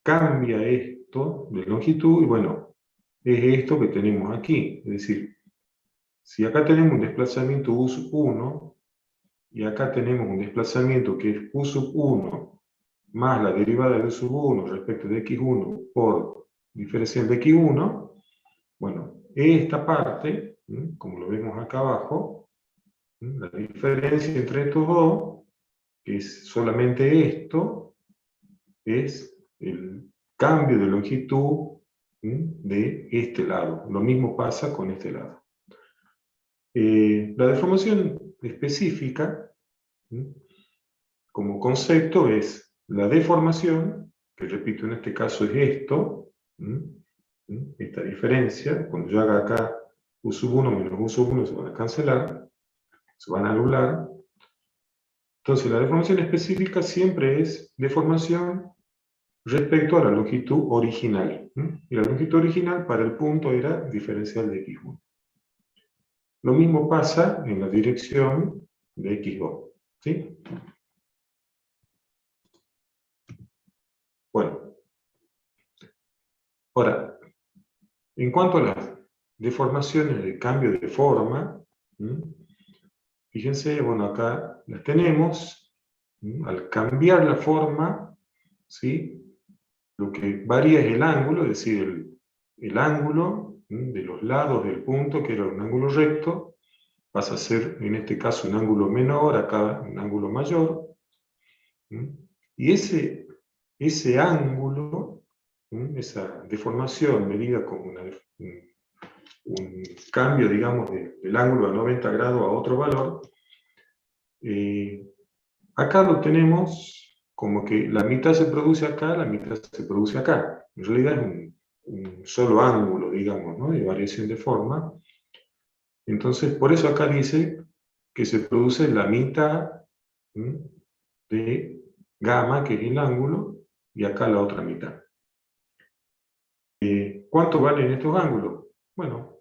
cambia esto de longitud, y bueno, es esto que tenemos aquí. Es decir, si acá tenemos un desplazamiento u sub 1, y acá tenemos un desplazamiento que es u sub 1 más la derivada de u sub 1 respecto de x1 por diferencial de x1, bueno, esta parte, como lo vemos acá abajo, la diferencia entre estos dos, que es solamente esto, es el cambio de longitud de este lado. Lo mismo pasa con este lado. La deformación específica, como concepto, es la deformación, que repito, en este caso es esto, esta diferencia. Cuando yo haga acá u sub 1 menos u sub 1 se van a cancelar, se van a anular. Entonces la deformación específica siempre es deformación respecto a la longitud original. Y la longitud original para el punto era diferencial de x1. Lo mismo pasa en la dirección de x2. ¿Sí? Bueno, ahora, en cuanto a las deformaciones de cambio de forma, fíjense, bueno, acá las tenemos. Al cambiar la forma, ¿sí? Lo que varía es el ángulo, es decir, el ángulo de los lados del punto, que era un ángulo recto, pasa a ser, en este caso, un ángulo menor, acá un ángulo mayor. Y ese ángulo, esa deformación medida como un cambio, digamos, del ángulo a 90 grados a otro valor, acá lo tenemos como que la mitad se produce acá, la mitad se produce acá. En realidad es un solo ángulo, digamos, ¿no? De variación de forma. Entonces, por eso acá dice que se produce la mitad de gamma, que es el ángulo, y acá la otra mitad. ¿Cuánto valen estos ángulos? Bueno,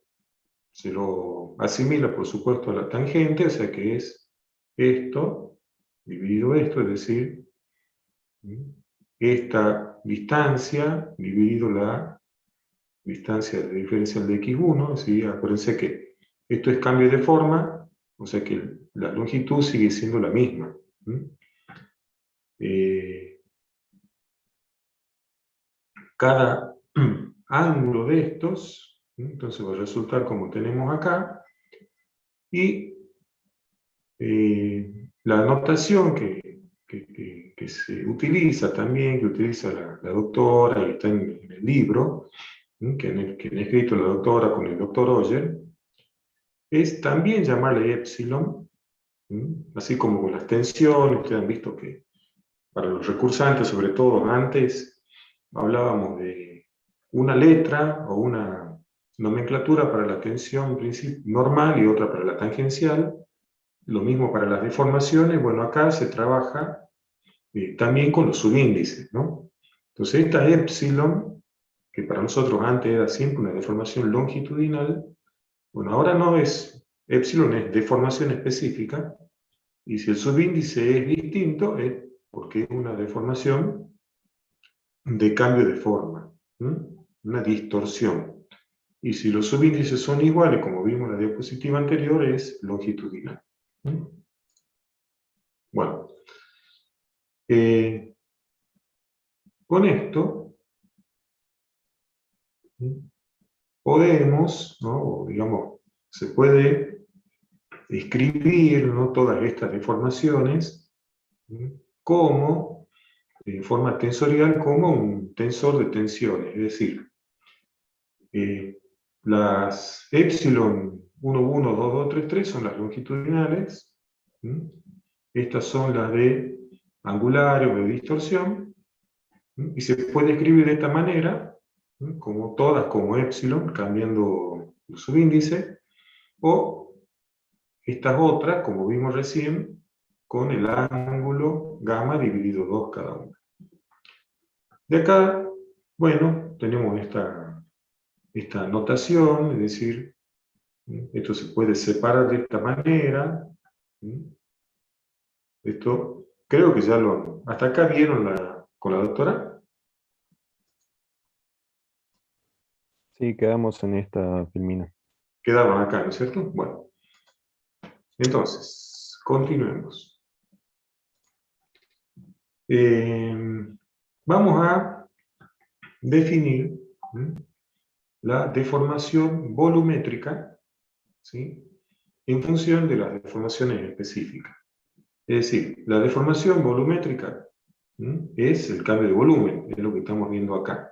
se lo asimila, por supuesto, a la tangente, o sea que es esto dividido esto, es decir, esta distancia dividido la distancia de diferencial de x1, ¿sí? Acuérdense que esto es cambio de forma, o sea que la longitud sigue siendo la misma. Cada ángulo de estos, entonces va a resultar como tenemos acá, y la notación que se utiliza también, que utiliza la doctora, y está en el libro, que han escrito la doctora con el doctor Oyer, es también llamarle epsilon, así como con las tensiones. Ustedes han visto que para los recursantes, sobre todo antes, hablábamos de una letra o una nomenclatura para la tensión normal y otra para la tangencial. Lo mismo para las deformaciones. Bueno, acá se trabaja también con los subíndices, ¿no? Entonces esta epsilon, que para nosotros antes era siempre una deformación longitudinal, bueno, ahora no es epsilon, es deformación específica, y si el subíndice es distinto, es porque es una deformación de cambio de forma, una distorsión. Y si los subíndices son iguales, como vimos en la diapositiva anterior, es longitudinal. Bueno, con esto podemos, ¿no? Digamos, se puede escribir, ¿no?, todas estas deformaciones como, en forma tensorial, como un tensor de tensiones. Es decir, las epsilon 1, 1, 2, 2, 3, 3 son las longitudinales. Estas son las de angular o de distorsión. Y se puede escribir de esta manera, como todas como epsilon, cambiando el subíndice, o estas otras, como vimos recién, con el ángulo gamma dividido 2 cada una. De acá, bueno, tenemos esta notación, es decir, esto se puede separar de esta manera. Esto, creo que ya hasta acá vieron con la doctora. Sí, quedamos en esta, Filmina. Quedaban acá, ¿no es cierto? Bueno, entonces, continuemos. Vamos a definir la deformación volumétrica, ¿sí?, en función de las deformaciones específicas. Es decir, la deformación volumétrica es el cambio de volumen, es lo que estamos viendo acá.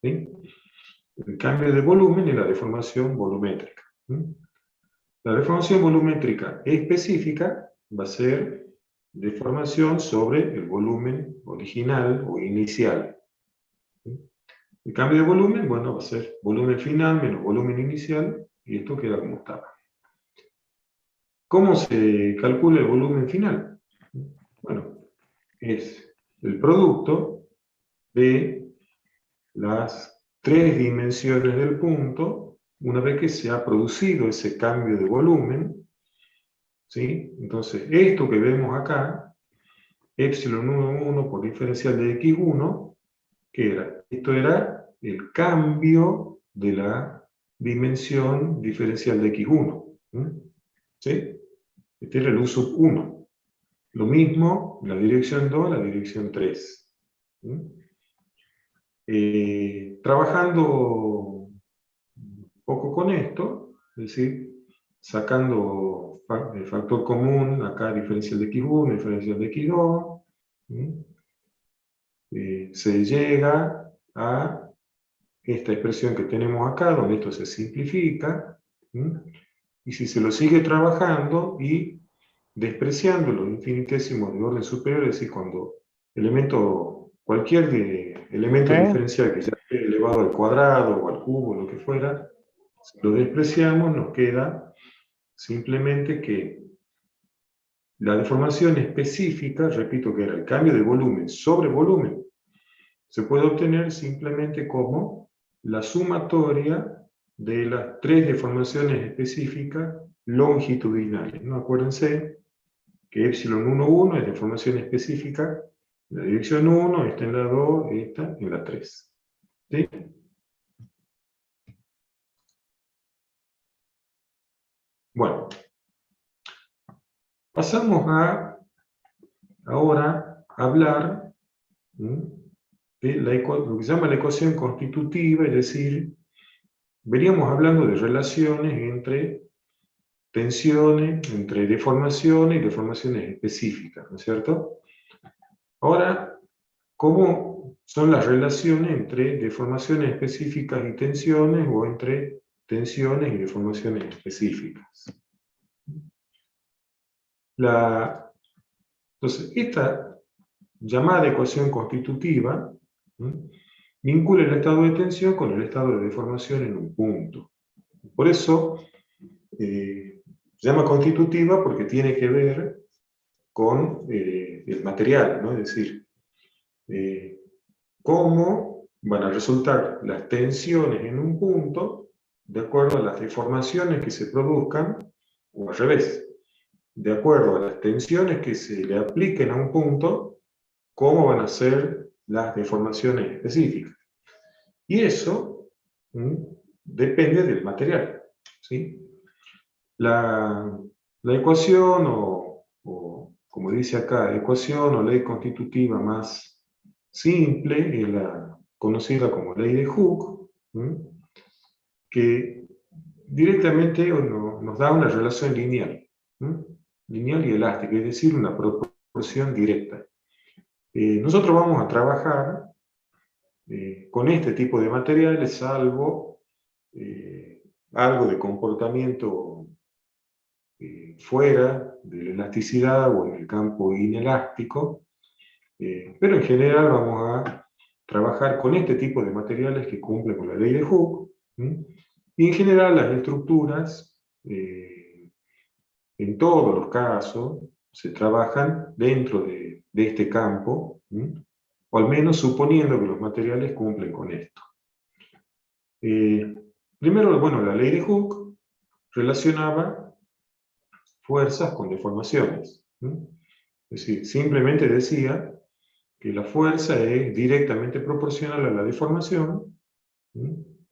¿Sí? El cambio de volumen es la deformación volumétrica. La deformación volumétrica específica va a ser deformación sobre el volumen original o inicial. El cambio de volumen, bueno, va a ser volumen final menos volumen inicial, y esto queda como estaba. ¿Cómo se calcula el volumen final? Bueno, es el producto de las tres dimensiones del punto, una vez que se ha producido ese cambio de volumen, ¿sí? Entonces, esto que vemos acá, epsilon 1 por diferencial de x1, ¿qué era? Esto era el cambio de la dimensión diferencial de x1. ¿Sí? Este era el u sub 1. Lo mismo la dirección 2, la dirección 3. Trabajando un poco con esto, es decir, sacando el factor común, acá diferencial de x1, diferencial de x2, se llega a esta expresión que tenemos acá, donde esto se simplifica, y si se lo sigue trabajando y despreciando los infinitesimos de orden superior, es decir, cuando cualquier elemento ¿Eh? diferencial que ya esté elevado al cuadrado o al cubo, lo que fuera, si lo despreciamos, nos queda simplemente que la deformación específica, repito que era el cambio de volumen sobre volumen, se puede obtener simplemente como la sumatoria de las tres deformaciones específicas longitudinales, ¿no? Acuérdense que epsilon 1,1 es deformación específica, la dirección 1, esta en la 2, esta en la 3. ¿Sí? Bueno, pasamos ahora a hablar de lo que se llama la ecuación constitutiva, es decir, veníamos hablando de relaciones entre tensiones, entre deformaciones y deformaciones específicas, ¿no es cierto? Ahora, ¿cómo son las relaciones entre deformaciones específicas y tensiones, o entre tensiones y deformaciones específicas? Entonces, esta llamada ecuación constitutiva vincula el estado de tensión con el estado de deformación en un punto. Por eso, se llama constitutiva porque tiene que ver con el material, ¿no? Es decir, cómo van a resultar las tensiones en un punto de acuerdo a las deformaciones que se produzcan, o al revés, de acuerdo a las tensiones que se le apliquen a un punto, cómo van a ser las deformaciones específicas. Y eso depende del material, ¿sí? La ecuación, o como dice acá, ecuación o ley constitutiva más simple es la conocida como ley de Hooke, que directamente nos da una relación lineal, lineal y elástica, es decir, una proporción directa. Nosotros vamos a trabajar con este tipo de materiales, salvo algo de comportamiento fuera de la elasticidad o en el campo inelástico, pero en general vamos a trabajar con este tipo de materiales que cumplen con la ley de Hooke, y en general las estructuras, en todos los casos, se trabajan dentro de este campo, o al menos suponiendo que los materiales cumplen con esto. Primero, bueno, la ley de Hooke relacionaba fuerzas con deformaciones. Es decir, simplemente decía que la fuerza es directamente proporcional a la deformación,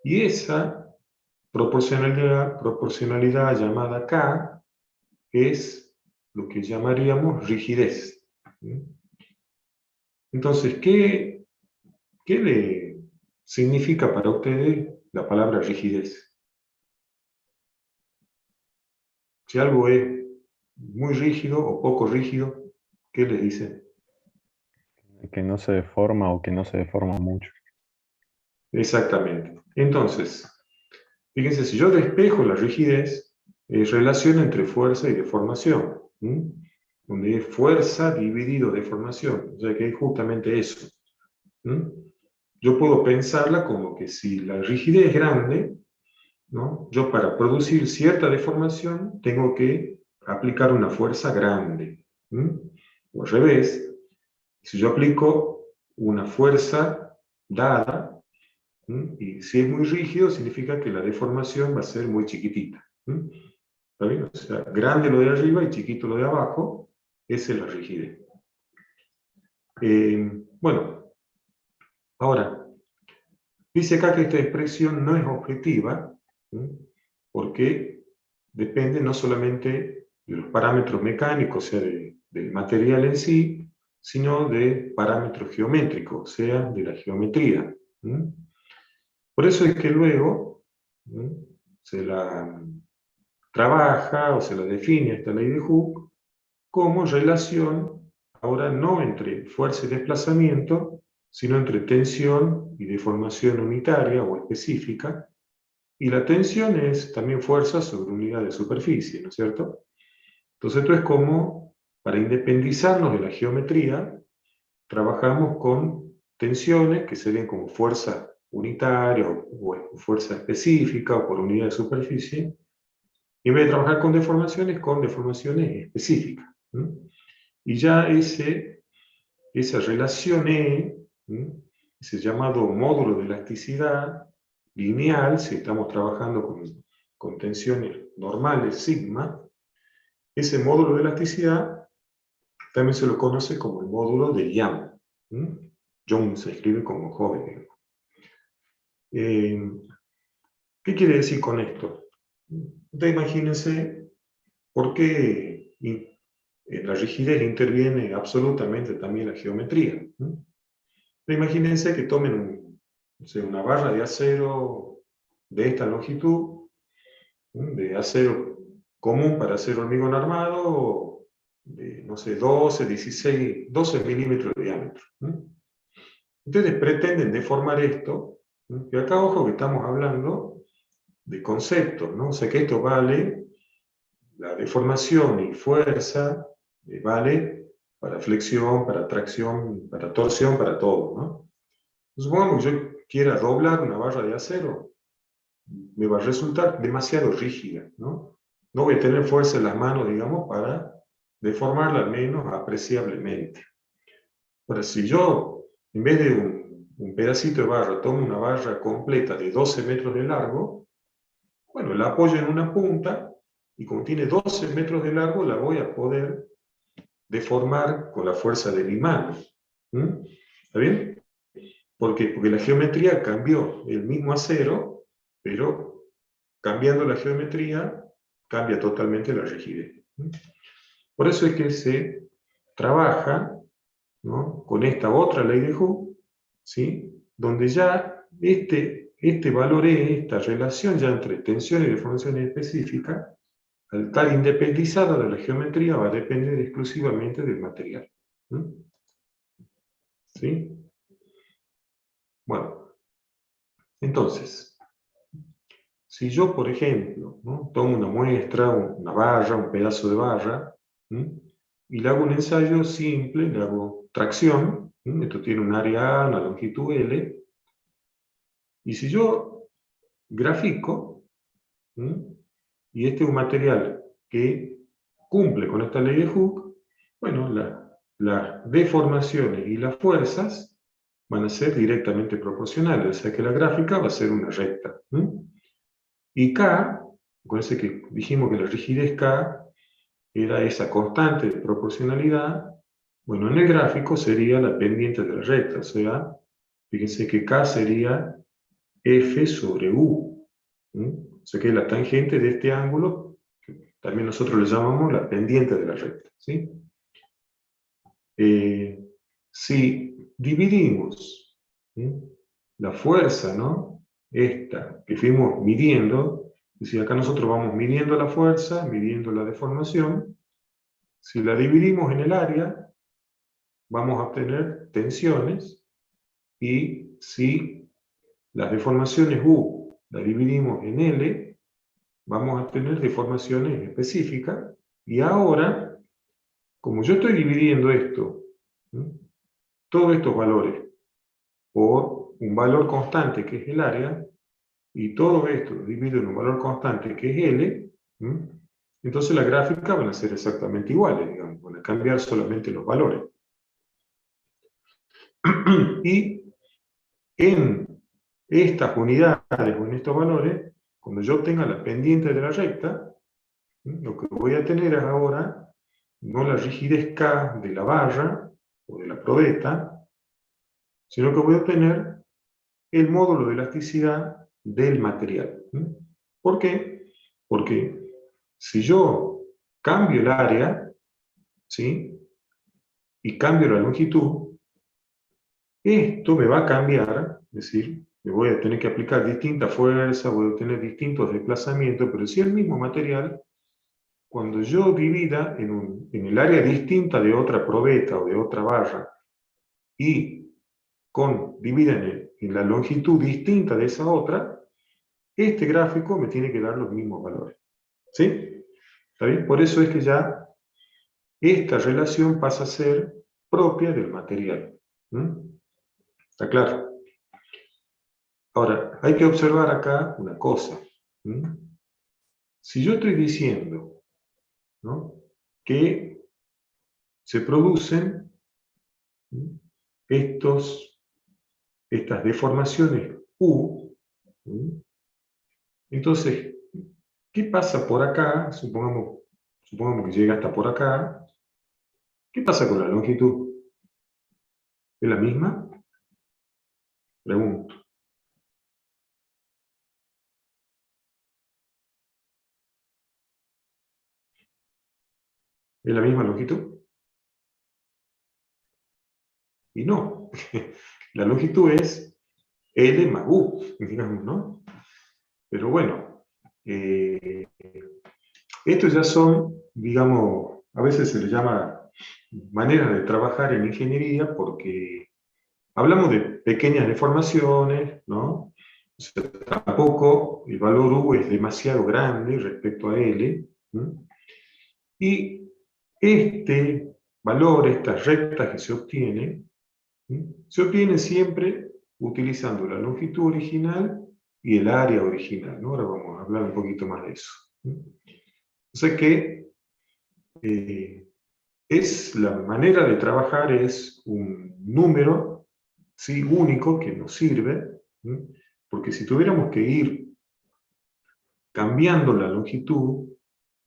y esa proporcionalidad llamada K es lo que llamaríamos rigidez. Entonces, ¿qué le significa para ustedes la palabra rigidez? Si algo es muy rígido o poco rígido, ¿qué les dicen? Que no se deforma o que no se deforma mucho. Exactamente. Entonces, fíjense, si yo despejo la rigidez, es relación entre fuerza y deformación, donde es fuerza dividido deformación, o sea que es justamente eso. Yo puedo pensarla como que si la rigidez es grande, ¿no? Yo para producir cierta deformación tengo que aplicar una fuerza grande. O al revés, si yo aplico una fuerza dada, y si es muy rígido, significa que la deformación va a ser muy chiquitita. ¿Está bien? O sea, grande lo de arriba y chiquito lo de abajo, esa es la rigidez. Bueno, ahora, dice acá que esta expresión no es objetiva, porque depende no solamente de los parámetros mecánicos, o sea, del material en sí, sino de parámetros geométricos, o sea, de la geometría. Por eso es que luego se la trabaja o se la define esta ley de Hooke como relación, ahora no entre fuerza y desplazamiento, sino entre tensión y deformación unitaria o específica, y la tensión es también fuerza sobre unidad de superficie, ¿no es cierto? Entonces esto es como, para independizarnos de la geometría, trabajamos con tensiones que serían como fuerza unitaria o fuerza específica o por unidad de superficie, y en vez de trabajar con deformaciones específicas. Y ya esa relación E, ese llamado módulo de elasticidad lineal, si estamos trabajando con tensiones normales, sigma, ese módulo de elasticidad también se lo conoce como el módulo de Young. Young se escribe como joven. ¿Qué quiere decir con esto? Ustedes imagínense por qué en la rigidez interviene absolutamente también la geometría. Imagínense que tomen no sé, una barra de acero de esta longitud, de acero común para hacer hormigón armado, de, no sé, 12, 16, 12 milímetros de diámetro. Ustedes pretenden deformar esto, y acá ojo que estamos hablando de conceptos, ¿no? O sea que esto vale, la deformación y fuerza, vale para flexión, para tracción, para torsión, para todo, ¿no? Supongamos que yo quiera doblar una barra de acero, me va a resultar demasiado rígida, ¿no? No voy a tener fuerza en las manos, digamos, para deformarla menos apreciablemente. Ahora, si yo, en vez de un pedacito de barra, tomo una barra completa de 12 metros de largo, bueno, la apoyo en una punta, y como tiene 12 metros de largo, la voy a poder deformar con la fuerza de mi mano. ¿Está bien? ¿Por qué? Porque la geometría cambió, el mismo acero, pero cambiando la geometría, cambia totalmente la rigidez. Por eso es que se trabaja, ¿no?, con esta otra ley de Hooke, ¿sí?, donde ya este valor E, esta relación ya entre tensión y deformación específica, al estar independizada de la geometría, va a depender exclusivamente del material. ¿Sí? Bueno, entonces, si yo, por ejemplo, ¿no?, tomo una muestra, una barra, un pedazo de barra, y le hago un ensayo simple, le hago tracción, esto tiene un área A, una longitud L, y si yo grafico, y este es un material que cumple con esta ley de Hooke, bueno, las deformaciones y las fuerzas van a ser directamente proporcionales, o sea que la gráfica va a ser una recta. Y K, acuérdense que dijimos que la rigidez K era esa constante de proporcionalidad, Bueno, en el gráfico sería la pendiente de la recta, o sea, fíjense que K sería F sobre U. O sea que la tangente de este ángulo, que también nosotros le llamamos la pendiente de la recta. ¿Sí? Si dividimos, ¿sí?, la fuerza, ¿no?, esta que fuimos midiendo, es decir, acá nosotros vamos midiendo la fuerza, midiendo la deformación, si la dividimos en el área, vamos a obtener tensiones, y si las deformaciones U las dividimos en L, vamos a tener deformaciones específicas, y ahora, como yo estoy dividiendo esto, ¿sí?, todos estos valores, por un valor constante que es el área, y todo esto lo divido en un valor constante que es L, entonces las gráficas van a ser exactamente iguales, digamos, van a cambiar solamente los valores. Y en estas unidades o en estos valores, cuando yo obtenga la pendiente de la recta, lo que voy a tener es ahora no la rigidez K de la barra o de la probeta, sino que voy a obtener el módulo de elasticidad del material. ¿Por qué? Porque si yo cambio el área, ¿sí?, y cambio la longitud, esto me va a cambiar, es decir, me voy a tener que aplicar distintas fuerzas, voy a tener distintos desplazamientos, pero si es el mismo material, cuando yo divida en el área distinta de otra probeta o de otra barra, y divida en la longitud distinta de esa otra, este gráfico me tiene que dar los mismos valores. ¿Sí? ¿Está bien? Por eso es que ya esta relación pasa a ser propia del material. ¿Está claro? Ahora, hay que observar acá una cosa. Si yo estoy diciendo, ¿no?, que se producen, ¿sí?, estas deformaciones U, ¿sí?, entonces, ¿qué pasa por acá? Supongamos que llega hasta por acá. ¿Qué pasa con la longitud? ¿Es la misma? Pregunto. ¿Es la misma longitud? Y no. La longitud es L más U, digamos, ¿no? Pero bueno, estos ya son, digamos, a veces se les llama maneras de trabajar en ingeniería porque hablamos de pequeñas deformaciones, ¿no? O sea, tampoco el valor U es demasiado grande respecto a L, ¿no? Y este valor, estas rectas que se obtienen, ¿sí?, se obtienen siempre utilizando la longitud original y el área original, ¿no? Ahora vamos a hablar un poquito más de eso. O sea que la manera de trabajar es un número, ¿sí?, único que nos sirve, ¿sí?, porque si tuviéramos que ir cambiando la longitud,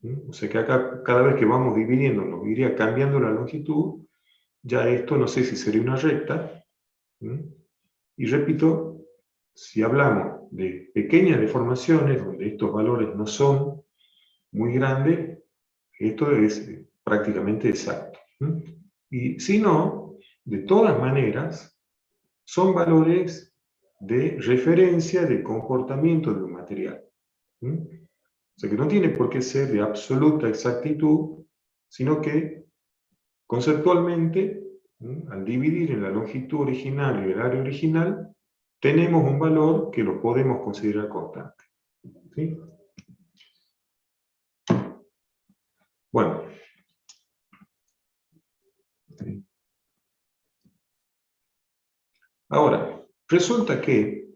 ¿sí?, o sea que acá cada vez que vamos dividiendo nos iría cambiando la longitud, ya esto no sé si sería una recta, ¿sí? Y repito, si hablamos de pequeñas deformaciones donde estos valores no son muy grandes, esto es prácticamente exacto. Y si no, de todas maneras, son valores de referencia del comportamiento de un material. O sea que no tiene por qué ser de absoluta exactitud, sino que conceptualmente, al dividir en la longitud original y el área original, tenemos un valor que lo podemos considerar constante. ¿Sí? Bueno. Ahora, resulta que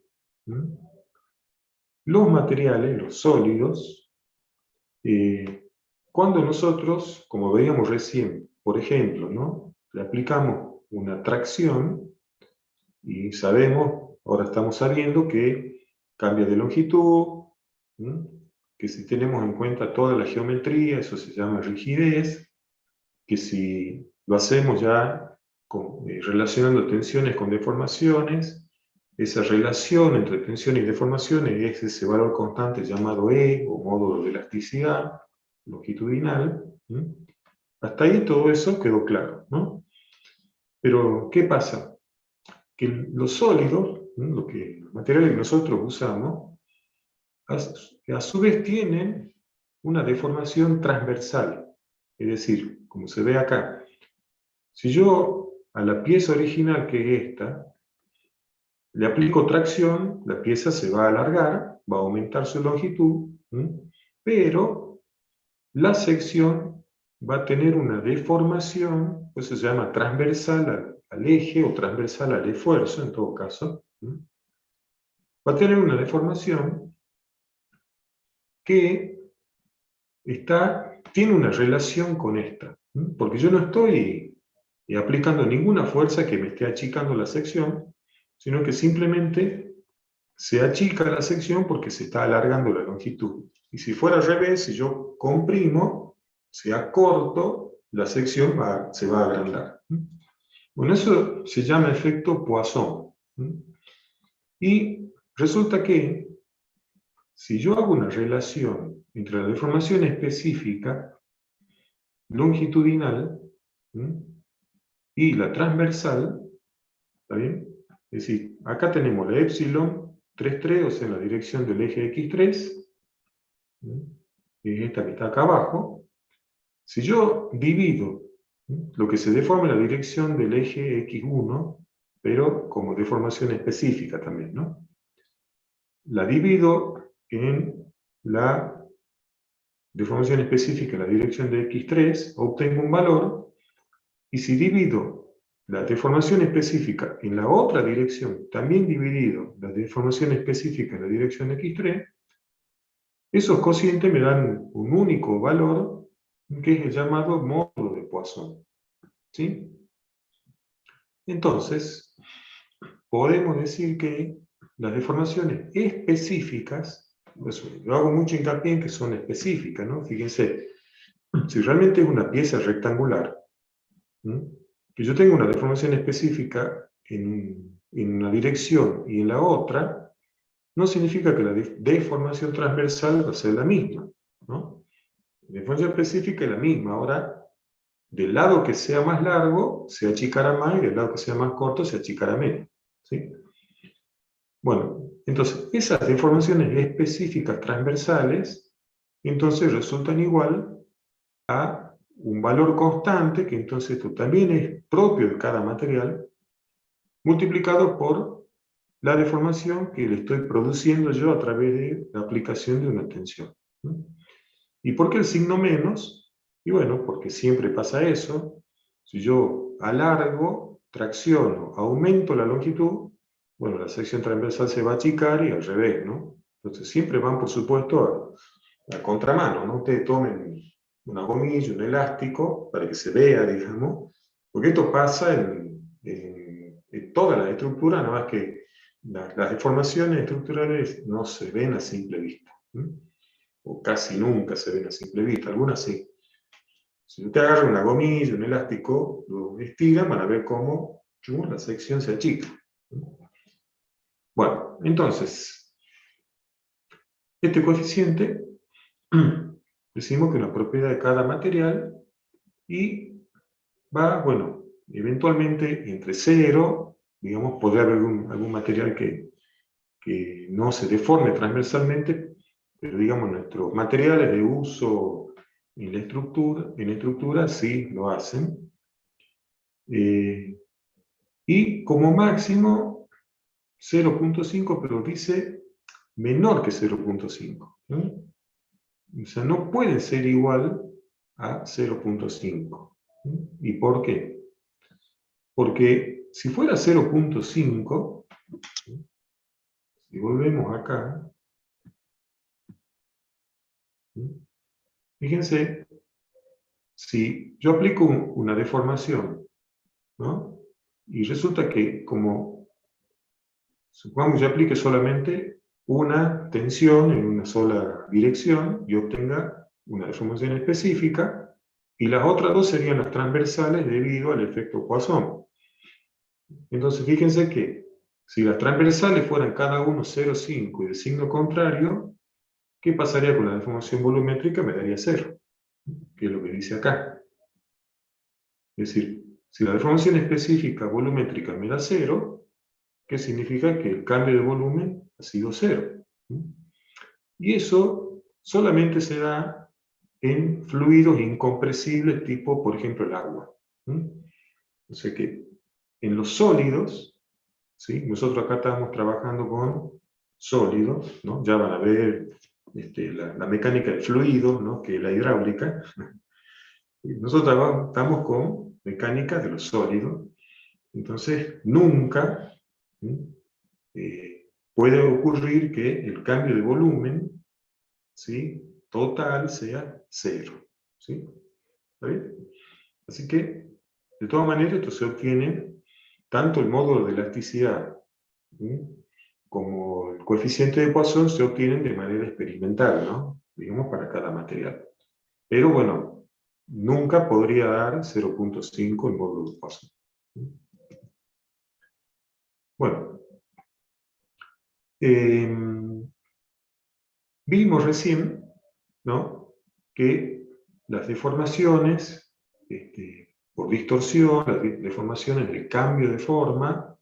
los materiales, los sólidos, cuando nosotros, como veíamos recién, por ejemplo, ¿no?, le aplicamos una tracción y sabemos, ahora estamos sabiendo que cambia de longitud, que si tenemos en cuenta toda la geometría, eso se llama rigidez, que si lo hacemos ya relacionando tensiones con deformaciones. Esa relación entre tensión y deformaciones es ese valor constante llamado E, o módulo de elasticidad longitudinal. Hasta ahí todo eso quedó claro, ¿no? Pero, ¿qué pasa? Que los sólidos, ¿no? Los materiales que nosotros usamos, a su vez tienen una deformación transversal. Es decir, como se ve acá, si yo a la pieza original, que es esta, le aplico tracción, la pieza se va a alargar, va a aumentar su longitud, pero la sección va a tener una deformación, pues se llama transversal al eje o transversal al esfuerzo, en todo caso. Va a tener una deformación que tiene una relación con esta, porque yo no estoy aplicando ninguna fuerza que me esté achicando la sección, sino que simplemente se achica la sección porque se está alargando la longitud. Y si fuera al revés, si yo comprimo, si acorto, la sección se va a agrandar. Bueno, eso se llama efecto Poisson. Y resulta que si yo hago una relación entre la deformación específica longitudinal y la transversal, ¿está bien? Es decir, acá tenemos la epsilon 3,3, o sea, en la dirección del eje X3, es esta que está acá abajo. Si yo divido lo que se deforma en la dirección del eje X1, pero como deformación específica también, ¿no? La divido en la deformación específica en la dirección de X3, obtengo un valor, y si divido la deformación específica en la otra dirección, también dividido la deformación específica en la dirección de X3, esos cocientes me dan un único valor, que es el llamado módulo de Poisson. ¿Sí? Entonces, podemos decir que las deformaciones específicas, pues, yo hago mucho hincapié en que son específicas, ¿no? Fíjense, si realmente es una pieza rectangular, que yo tengo una deformación específica en una dirección y en la otra, no significa que la deformación transversal va a ser la misma, ¿no? La deformación específica es la misma. Ahora, del lado que sea más largo, se achicará más, y del lado que sea más corto, se achicará menos. ¿Sí? Bueno, entonces, esas deformaciones específicas transversales, entonces resultan igual a un valor constante, que entonces esto también es propio de cada material, multiplicado por la deformación que le estoy produciendo yo a través de la aplicación de una tensión. ¿Y por qué el signo menos? Y bueno, porque siempre pasa eso. Si yo alargo, tracciono, aumento la longitud, bueno, la sección transversal se va a achicar y al revés, ¿no? Entonces siempre van, por supuesto, a contramano, ¿no? Ustedes tomen una gomilla, un elástico, para que se vea, digamos, porque esto pasa en todas las estructuras, nada más que las deformaciones estructurales no se ven a simple vista. O casi nunca se ven a simple vista, algunas sí. Si usted agarra una gomilla, un elástico, lo estiran, van a ver cómo la sección se achica. Bueno, entonces, este coeficiente, decimos que es una propiedad de cada material y va, bueno, eventualmente entre 0, digamos, podría haber algún material que no se deforme transversalmente, pero digamos nuestros materiales de uso en la estructura sí lo hacen. Y como máximo 0,5, pero dice menor que 0,5. O sea, no puede ser igual a 0,5. ¿Y por qué? Porque si fuera 0,5, si volvemos acá, fíjense, si yo aplico una deformación, ¿no? Y resulta que, como supongamos yo aplique solamente una tensión en una sola dirección y obtenga una deformación específica, y las otras dos serían las transversales debido al efecto Poisson. Entonces fíjense que si las transversales fueran cada uno 0,5 y de signo contrario, ¿qué pasaría con la deformación volumétrica? Me daría 0, que es lo que dice acá. Es decir, si la deformación específica volumétrica me da 0, ¿qué significa? Que el cambio de volumen ha sido 0. Y eso solamente se da en fluidos incompresibles tipo, por ejemplo, el agua. O sea que en los sólidos, ¿sí? Nosotros acá estamos trabajando con sólidos, ¿no? Ya van a ver la mecánica del fluido, ¿no? Que es la hidráulica. Nosotros estamos con mecánica de los sólidos, entonces nunca puede ocurrir que el cambio de volumen, ¿sí?, total sea 0. ¿Sí? ¿Está bien? Así que, de todas maneras, esto se obtiene tanto el módulo de elasticidad, ¿sí?, como el coeficiente de Poisson se obtienen de manera experimental, ¿no? Digamos, para cada material. Pero bueno, nunca podría dar 0,5 el módulo de Poisson. Bueno, vimos recién, ¿no?, que las deformaciones por distorsión, las deformaciones de cambio de forma,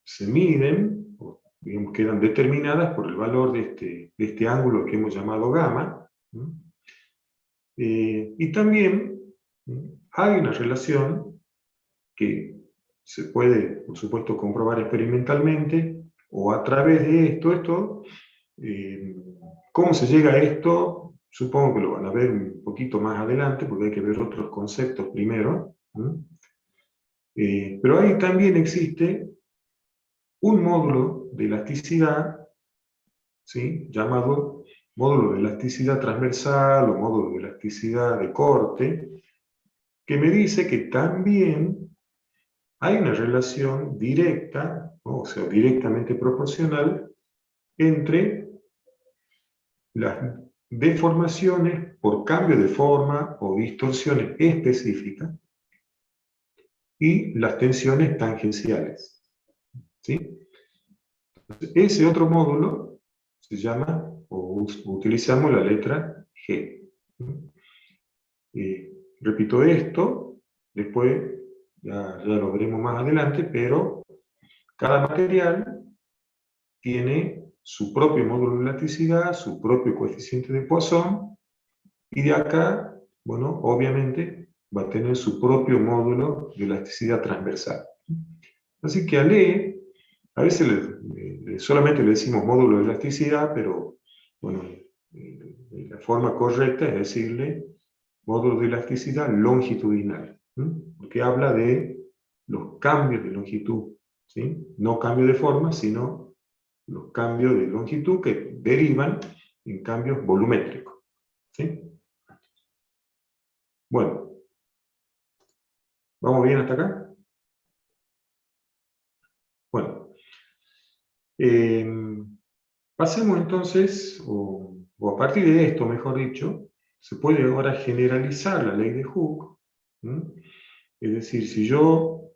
se miden, o digamos, quedan determinadas por el valor de este ángulo que hemos llamado gamma. Y también hay una relación que se puede, por supuesto, comprobar experimentalmente, o a través de esto, ¿cómo se llega a esto? Supongo que lo van a ver un poquito más adelante, porque hay que ver otros conceptos primero. Pero ahí también existe un módulo de elasticidad, ¿sí?, llamado módulo de elasticidad transversal o módulo de elasticidad de corte, que me dice que también hay una relación directa, ¿no?, o sea, directamente proporcional, entre las deformaciones por cambio de forma o distorsiones específicas y las tensiones tangenciales. ¿Sí? Ese otro módulo se llama, o utilizamos la letra G. Repito esto, después ya lo veremos más adelante, pero cada material tiene su propio módulo de elasticidad, su propio coeficiente de Poisson, y de acá, bueno, obviamente va a tener su propio módulo de elasticidad transversal. Así que al E, a veces solamente le decimos módulo de elasticidad, pero bueno, la forma correcta es decirle módulo de elasticidad longitudinal, porque habla de los cambios de longitud, ¿sí? No cambio de forma, sino los cambios de longitud que derivan en cambios volumétricos. ¿Sí? Bueno, ¿vamos bien hasta acá? Bueno, pasemos entonces, o a partir de esto, mejor dicho, se puede ahora generalizar la ley de Hooke. Es decir, si yo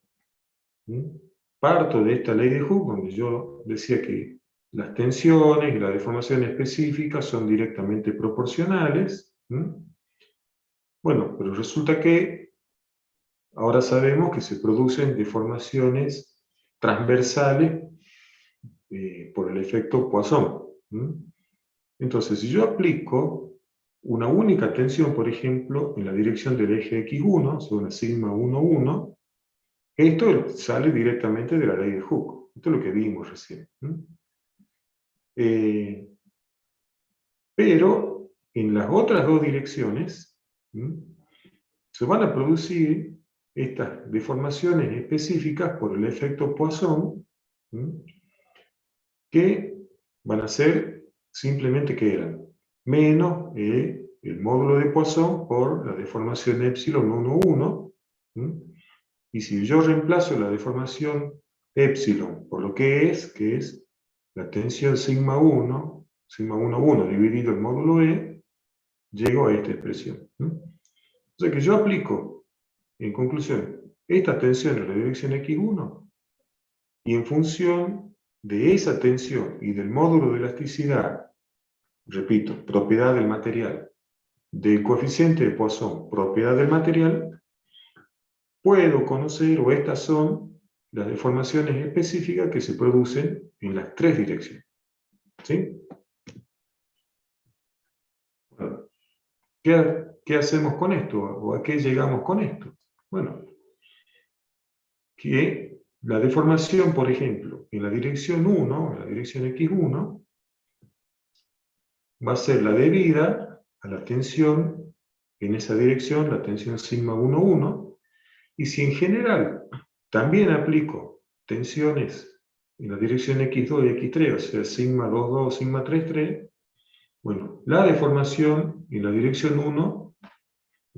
parto de esta ley de Hooke, donde yo decía que las tensiones y la deformación específica son directamente proporcionales, bueno, pero resulta que ahora sabemos que se producen deformaciones transversales por el efecto Poisson. Entonces, si yo aplico una única tensión, por ejemplo, en la dirección del eje X1, o sea, una sigma 1, 1, esto sale directamente de la ley de Hooke. Esto es lo que vimos recién. Pero en las otras dos direcciones se van a producir estas deformaciones específicas por el efecto Poisson, que van a ser simplemente que eran menos el módulo de Poisson por la deformación epsilon 1, 1. Y si yo reemplazo la deformación epsilon por lo que es la tensión sigma 1, 1 dividido el módulo E, llego a esta expresión. sea que yo aplico, en conclusión, esta tensión en la dirección x1, y en función de esa tensión y del módulo de elasticidad, repito, propiedad del material, del coeficiente de Poisson, propiedad del material, puedo conocer, o estas son las deformaciones específicas que se producen en las tres direcciones. ¿Sí? Bueno, ¿qué hacemos con esto? ¿O a qué llegamos con esto? Bueno, que la deformación, por ejemplo, en la dirección 1, en la dirección x1, va a ser la debida a la tensión en esa dirección, la tensión sigma 1,1, y si en general también aplico tensiones en la dirección x2 y x3, o sea, sigma 2,2, sigma 3,3, bueno, la deformación en la dirección 1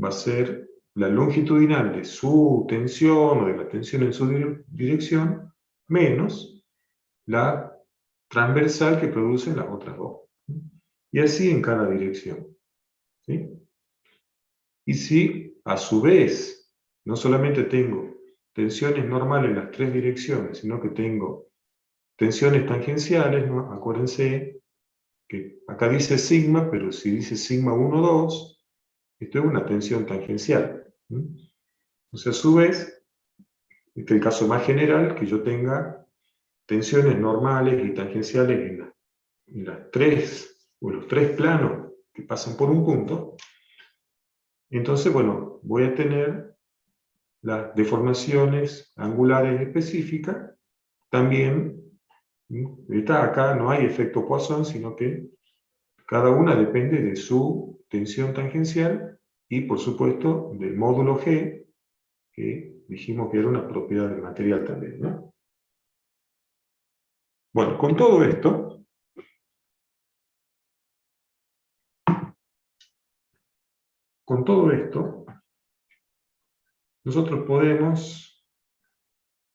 va a ser la longitudinal de su tensión o de la tensión en su dirección menos la transversal que producen las otras dos. Y así en cada dirección. ¿Sí? Y si a su vez no solamente tengo tensiones normales en las tres direcciones, sino que tengo tensiones tangenciales, ¿no? Acuérdense que acá dice sigma, pero si dice sigma 1,2, esto es una tensión tangencial. Entonces, a su vez, este es el caso más general, que yo tenga tensiones normales y tangenciales en las tres, o los tres planos que pasan por un punto. Entonces, bueno, voy a tener las deformaciones angulares específicas. También, acá no hay efecto Poisson, sino que cada una depende de su tensión tangencial y, por supuesto, del módulo G, que dijimos que era una propiedad del material también, ¿no? Bueno, con todo esto, nosotros podemos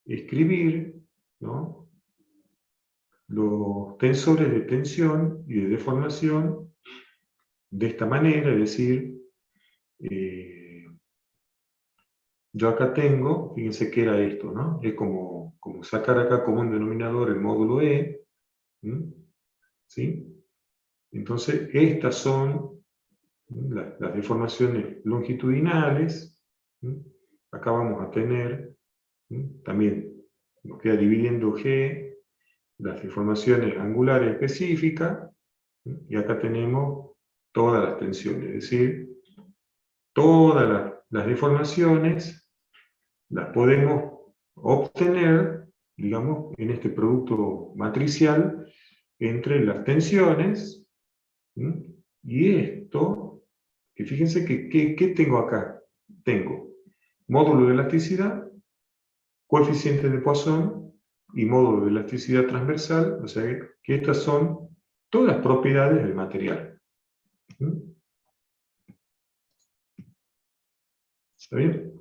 escribir, ¿no?, los tensores de tensión y de deformación de esta manera, es decir, yo acá tengo, fíjense que era esto, ¿no? Es como sacar acá como un denominador el módulo E, ¿sí? Entonces, estas son las deformaciones longitudinales. Acá vamos a tener, también nos queda dividiendo G, las deformaciones angulares específicas, y acá tenemos todas las tensiones, es decir, todas las deformaciones las podemos obtener, digamos, en este producto matricial entre las tensiones, y esto, que fíjense que ¿qué tengo acá? Tengo módulo de elasticidad, coeficiente de Poisson y módulo de elasticidad transversal, o sea que estas son todas las propiedades del material. ¿Está bien?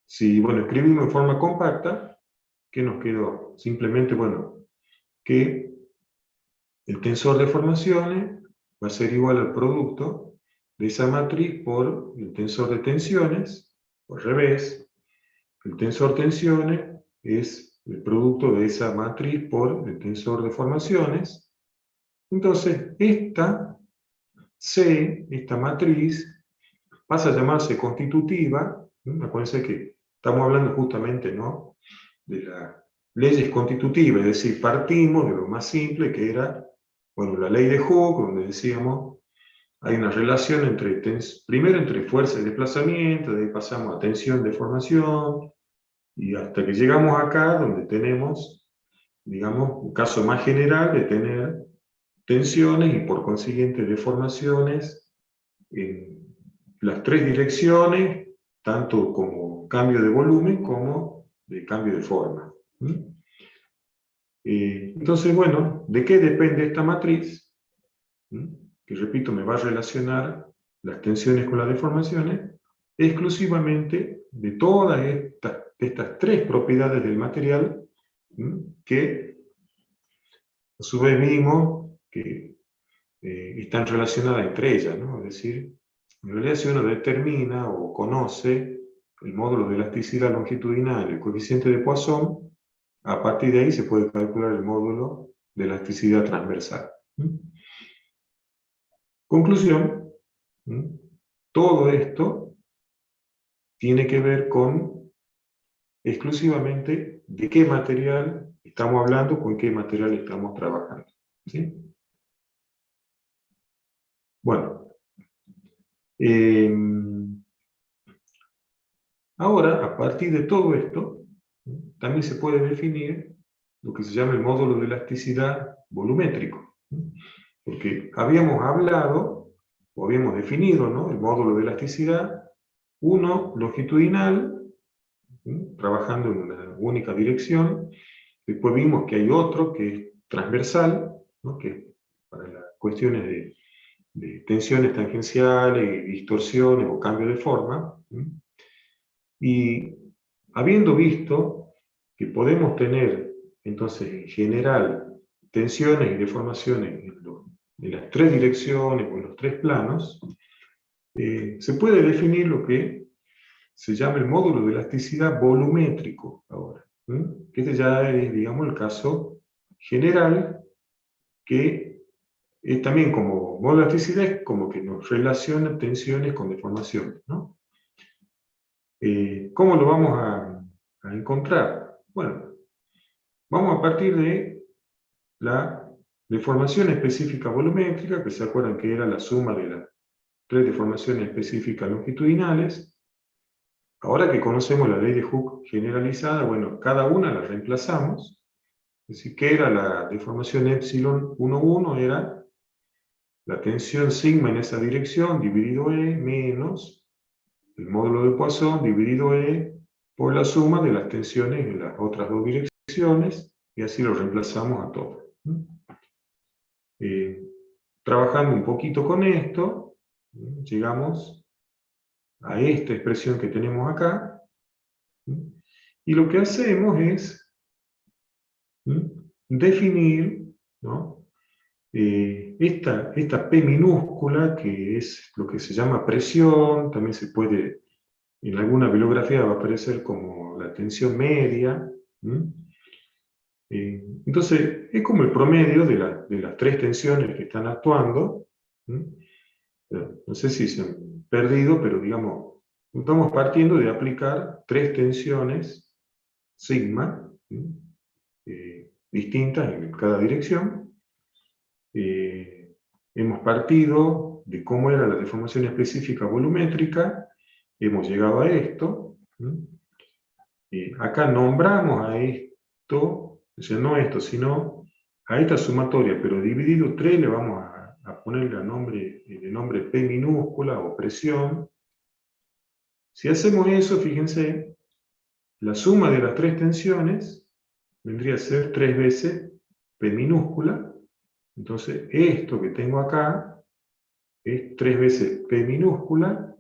Si, bueno, escribimos en forma compacta, ¿qué nos quedó? Simplemente, bueno, que el tensor de formaciones va a ser igual al producto de esa matriz por el tensor de tensiones, o al revés. El tensor tensiones es el producto de esa matriz por el tensor de formaciones. Entonces, esta C, esta matriz, pasa a llamarse constitutiva. Acuérdense que estamos hablando justamente, ¿no?, de las leyes constitutivas, es decir, partimos de lo más simple que era, bueno, la ley de Hooke, donde decíamos, hay una relación entre, primero entre fuerza y desplazamiento, de ahí pasamos a tensión, deformación, y hasta que llegamos acá, donde tenemos, digamos, un caso más general de tener tensiones y por consiguiente deformaciones en las tres direcciones, tanto como cambio de volumen como de cambio de forma. Entonces, bueno, ¿de qué depende esta matriz? Que, repito, me va a relacionar las tensiones con las deformaciones, exclusivamente de todas estas tres propiedades del material, que a su vez vimos que están relacionadas entre ellas, ¿no? Es decir, En realidad, si uno determina o conoce el módulo de elasticidad longitudinal y el coeficiente de Poisson, a partir de ahí se puede calcular el módulo de elasticidad transversal. Conclusión, todo esto tiene que ver con exclusivamente de qué material estamos hablando, con qué material estamos trabajando. ¿Sí? Bueno, ahora, a partir de todo esto, también se puede definir lo que se llama el módulo de elasticidad volumétrico. Porque habíamos hablado, o habíamos definido, ¿no?, el módulo de elasticidad, uno longitudinal, trabajando en una única dirección. Después vimos que hay otro que es transversal, ¿no?, que es para las cuestiones de tensiones tangenciales, distorsiones o cambio de forma. Y habiendo visto que podemos tener, entonces, en general, tensiones y deformaciones en las tres direcciones o en los tres planos, se puede definir lo que se llama el módulo de elasticidad volumétrico ahora. Que este ya es, digamos, el caso general, que es también como módulo de elasticidad, es como que nos relaciona tensiones con deformaciones, ¿no? ¿Cómo lo vamos a encontrar? Bueno, vamos a partir de la deformación específica volumétrica, que se acuerdan que era la suma de las tres deformaciones específicas longitudinales. Ahora que conocemos la ley de Hooke generalizada, bueno, cada una la reemplazamos. Es decir, que era la deformación epsilon 1,1, era la tensión sigma en esa dirección dividido E menos el módulo de Poisson dividido E por la suma de las tensiones en las otras dos direcciones, y así lo reemplazamos a todo. Trabajando un poquito con esto, llegamos a esta expresión que tenemos acá, y lo que hacemos es definir, ¿no?, esta P minúscula, que es lo que se llama presión. También se puede, en alguna bibliografía va a aparecer como la tensión media. Entonces, es como el promedio de las tres tensiones que están actuando. No sé si se han perdido, pero digamos, estamos partiendo de aplicar tres tensiones sigma, distintas en cada dirección. Hemos partido de cómo era la deformación específica volumétrica, hemos llegado a esto. Acá nombramos a esto, o sea, no esto, sino a esta sumatoria, pero dividido 3 le vamos a poner el nombre P minúscula o presión. Si hacemos eso, fíjense, la suma de las tres tensiones vendría a ser 3 veces P minúscula. Entonces, esto que tengo acá es 3 veces P minúscula.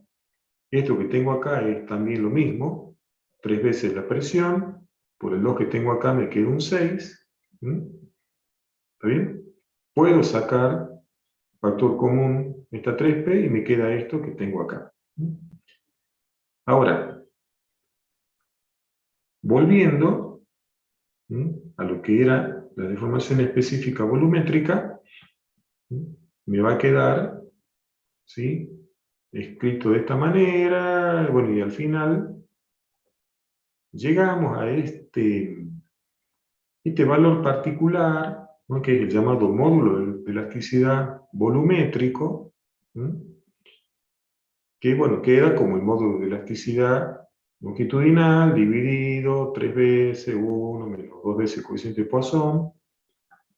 Esto que tengo acá es también lo mismo, 3 veces la presión. Por el 2 que tengo acá me queda un 6. ¿Está bien? Puedo sacar factor común esta 3P y me queda esto que tengo acá. Ahora, volviendo a lo que era la deformación específica volumétrica, me va a quedar, ¿sí?, escrito de esta manera. Bueno, y al final llegamos a este valor particular, ¿no?, que es el llamado módulo de elasticidad volumétrico, que, bueno, queda como el módulo de elasticidad longitudinal dividido 3 veces 1 menos 2 veces el coeficiente de Poisson.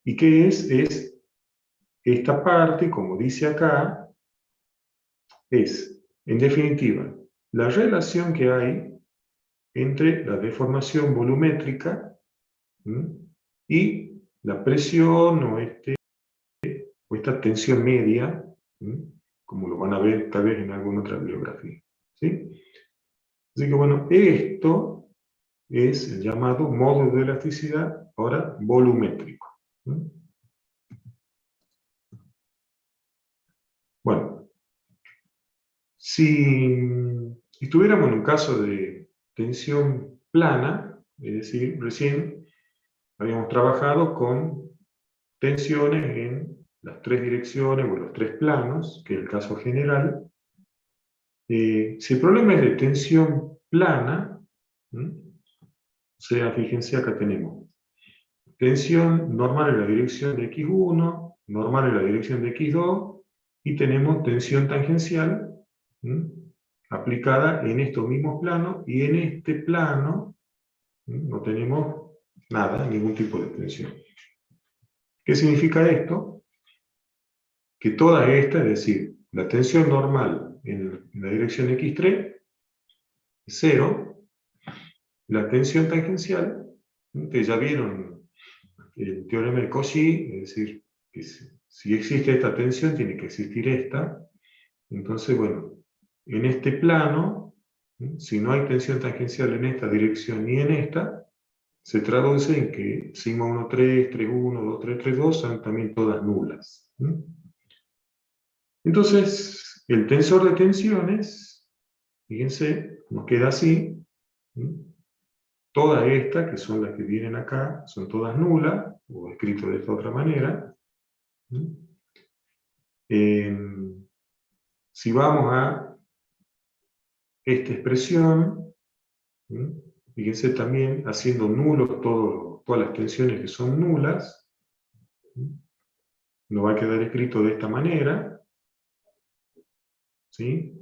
¿Y qué es? Es esta parte, como dice acá, es, en definitiva, la relación que hay entre la deformación volumétrica y la presión o esta tensión media, como lo van a ver tal vez en alguna otra bibliografía. ¿Sí? Así que bueno, esto es el llamado módulo de elasticidad, ahora volumétrico. Bueno, Si estuviéramos en un caso de tensión plana, es decir, recién habíamos trabajado con tensiones en las tres direcciones o los tres planos, que es el caso general. Si el problema es de tensión plana, o sea, fíjense, acá tenemos tensión normal en la dirección de x1, normal en la dirección de x2, y tenemos tensión tangencial aplicada en estos mismos planos, y en este plano no tenemos nada, ningún tipo de tensión. ¿Qué significa esto? Que toda esta, es decir, la tensión normal en la dirección x3 es 0, la tensión tangencial, que ya vieron el teorema de Cauchy, es decir, que si existe esta tensión, tiene que existir esta. Entonces, bueno, en este plano, si no hay tensión tangencial en esta dirección ni en esta, se traduce en que sigma 1, 3, 3, 1, 2, 3, 3, 2 son también todas nulas. Entonces, el tensor de tensiones, fíjense, nos queda así. Todas estas, que son las que vienen acá, son todas nulas, o escrito de esta otra manera. Si vamos a esta expresión, fíjense también haciendo nulos todas las tensiones que son nulas, nos va a quedar escrito de esta manera, ¿sí?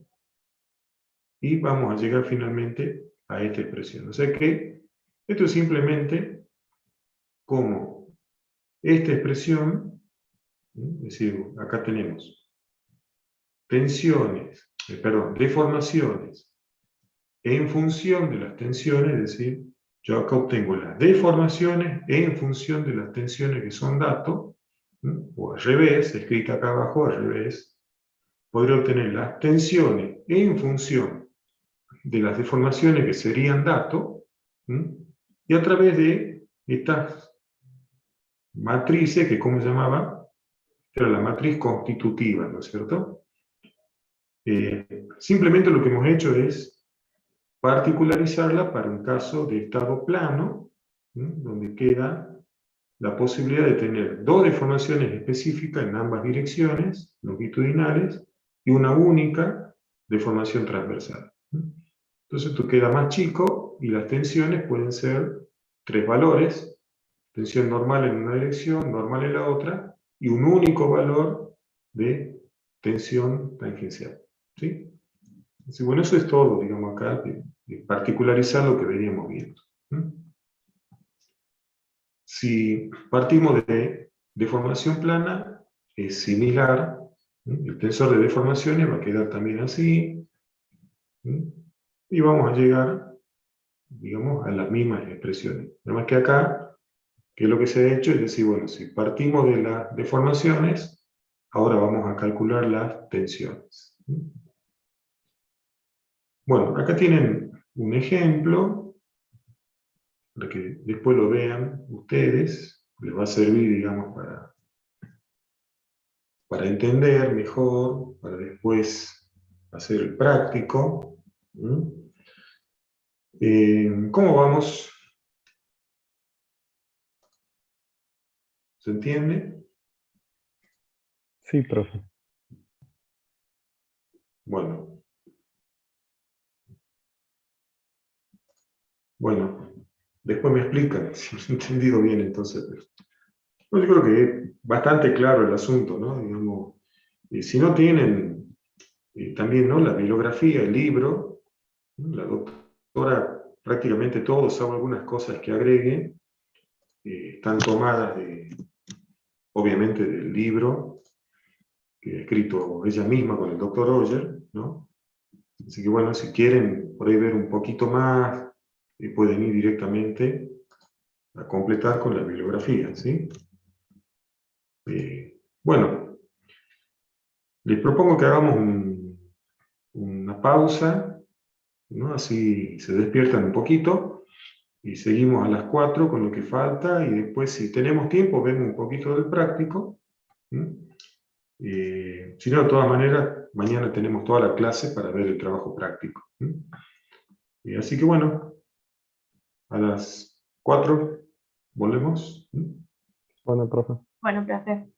Y vamos a llegar finalmente a esta expresión. O sea que esto es simplemente como esta expresión, es decir, acá tenemos deformaciones en función de las tensiones, es decir, yo acá obtengo las deformaciones en función de las tensiones que son datos, o al revés, escrita acá abajo, al revés, podría obtener las tensiones en función de las deformaciones que serían datos, y a través de estas matrices, que ¿cómo se llamaba? Era la matriz constitutiva, ¿no es cierto? Simplemente lo que hemos hecho es particularizarla para un caso de estado plano, donde queda la posibilidad de tener dos deformaciones específicas en ambas direcciones, longitudinales, y una única deformación transversal. Entonces esto queda más chico, y las tensiones pueden ser tres valores: tensión normal en una dirección, normal en la otra, y un único valor de tensión tangencial. ¿Sí? Entonces, bueno, eso es todo, digamos, acá, de particularizar lo que veníamos viendo. Si partimos de deformación plana, es similar. El tensor de deformaciones va a quedar también así. Y vamos a llegar, digamos, a las mismas expresiones. Nada más que acá, que es lo que se ha hecho, es decir, bueno, si partimos de las deformaciones, ahora vamos a calcular las tensiones. Bueno, acá tienen un ejemplo, para que después lo vean ustedes, les va a servir, digamos, para entender mejor, para después hacer el práctico. ¿Cómo vamos? ¿Se entiende? Sí, profe. Bueno, después me explican si lo he entendido bien entonces. Bueno, yo creo que es bastante claro el asunto, ¿no? Digamos, si no tienen también, ¿no?, la bibliografía, el libro, ¿no? La doctora prácticamente todo, salvo algunas cosas que agregue, están tomadas obviamente del libro que ha escrito ella misma con el doctor Oyer, ¿no? Así que bueno, si quieren por ahí ver un poquito más, pueden ir directamente a completar con la bibliografía, ¿sí? Bueno, les propongo que hagamos una pausa, ¿no? Así se despiertan un poquito, y seguimos a las 4 con lo que falta, y después, si tenemos tiempo, vemos un poquito del práctico. Si no, de todas maneras, mañana tenemos toda la clase para ver el trabajo práctico. Así que bueno, a las 4 volvemos. Bueno, profe. Bueno, profe.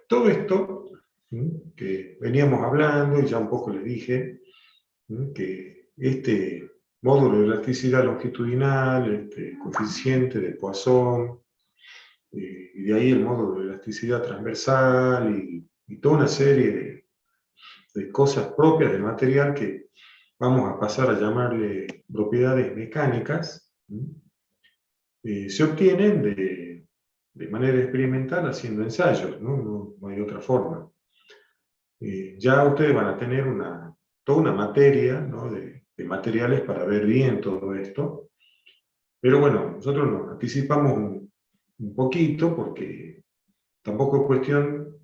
Todo esto que veníamos hablando, y ya un poco les dije, que este módulo de elasticidad longitudinal, este coeficiente de Poisson, y de ahí el módulo de elasticidad transversal, y toda una serie de cosas propias del material que vamos a pasar a llamarle propiedades mecánicas, se obtienen de manera experimental haciendo ensayos, no hay otra forma. Ya ustedes van a tener toda una materia, ¿no?, de materiales para ver bien todo esto, pero bueno, nosotros nos anticipamos un poquito porque tampoco es cuestión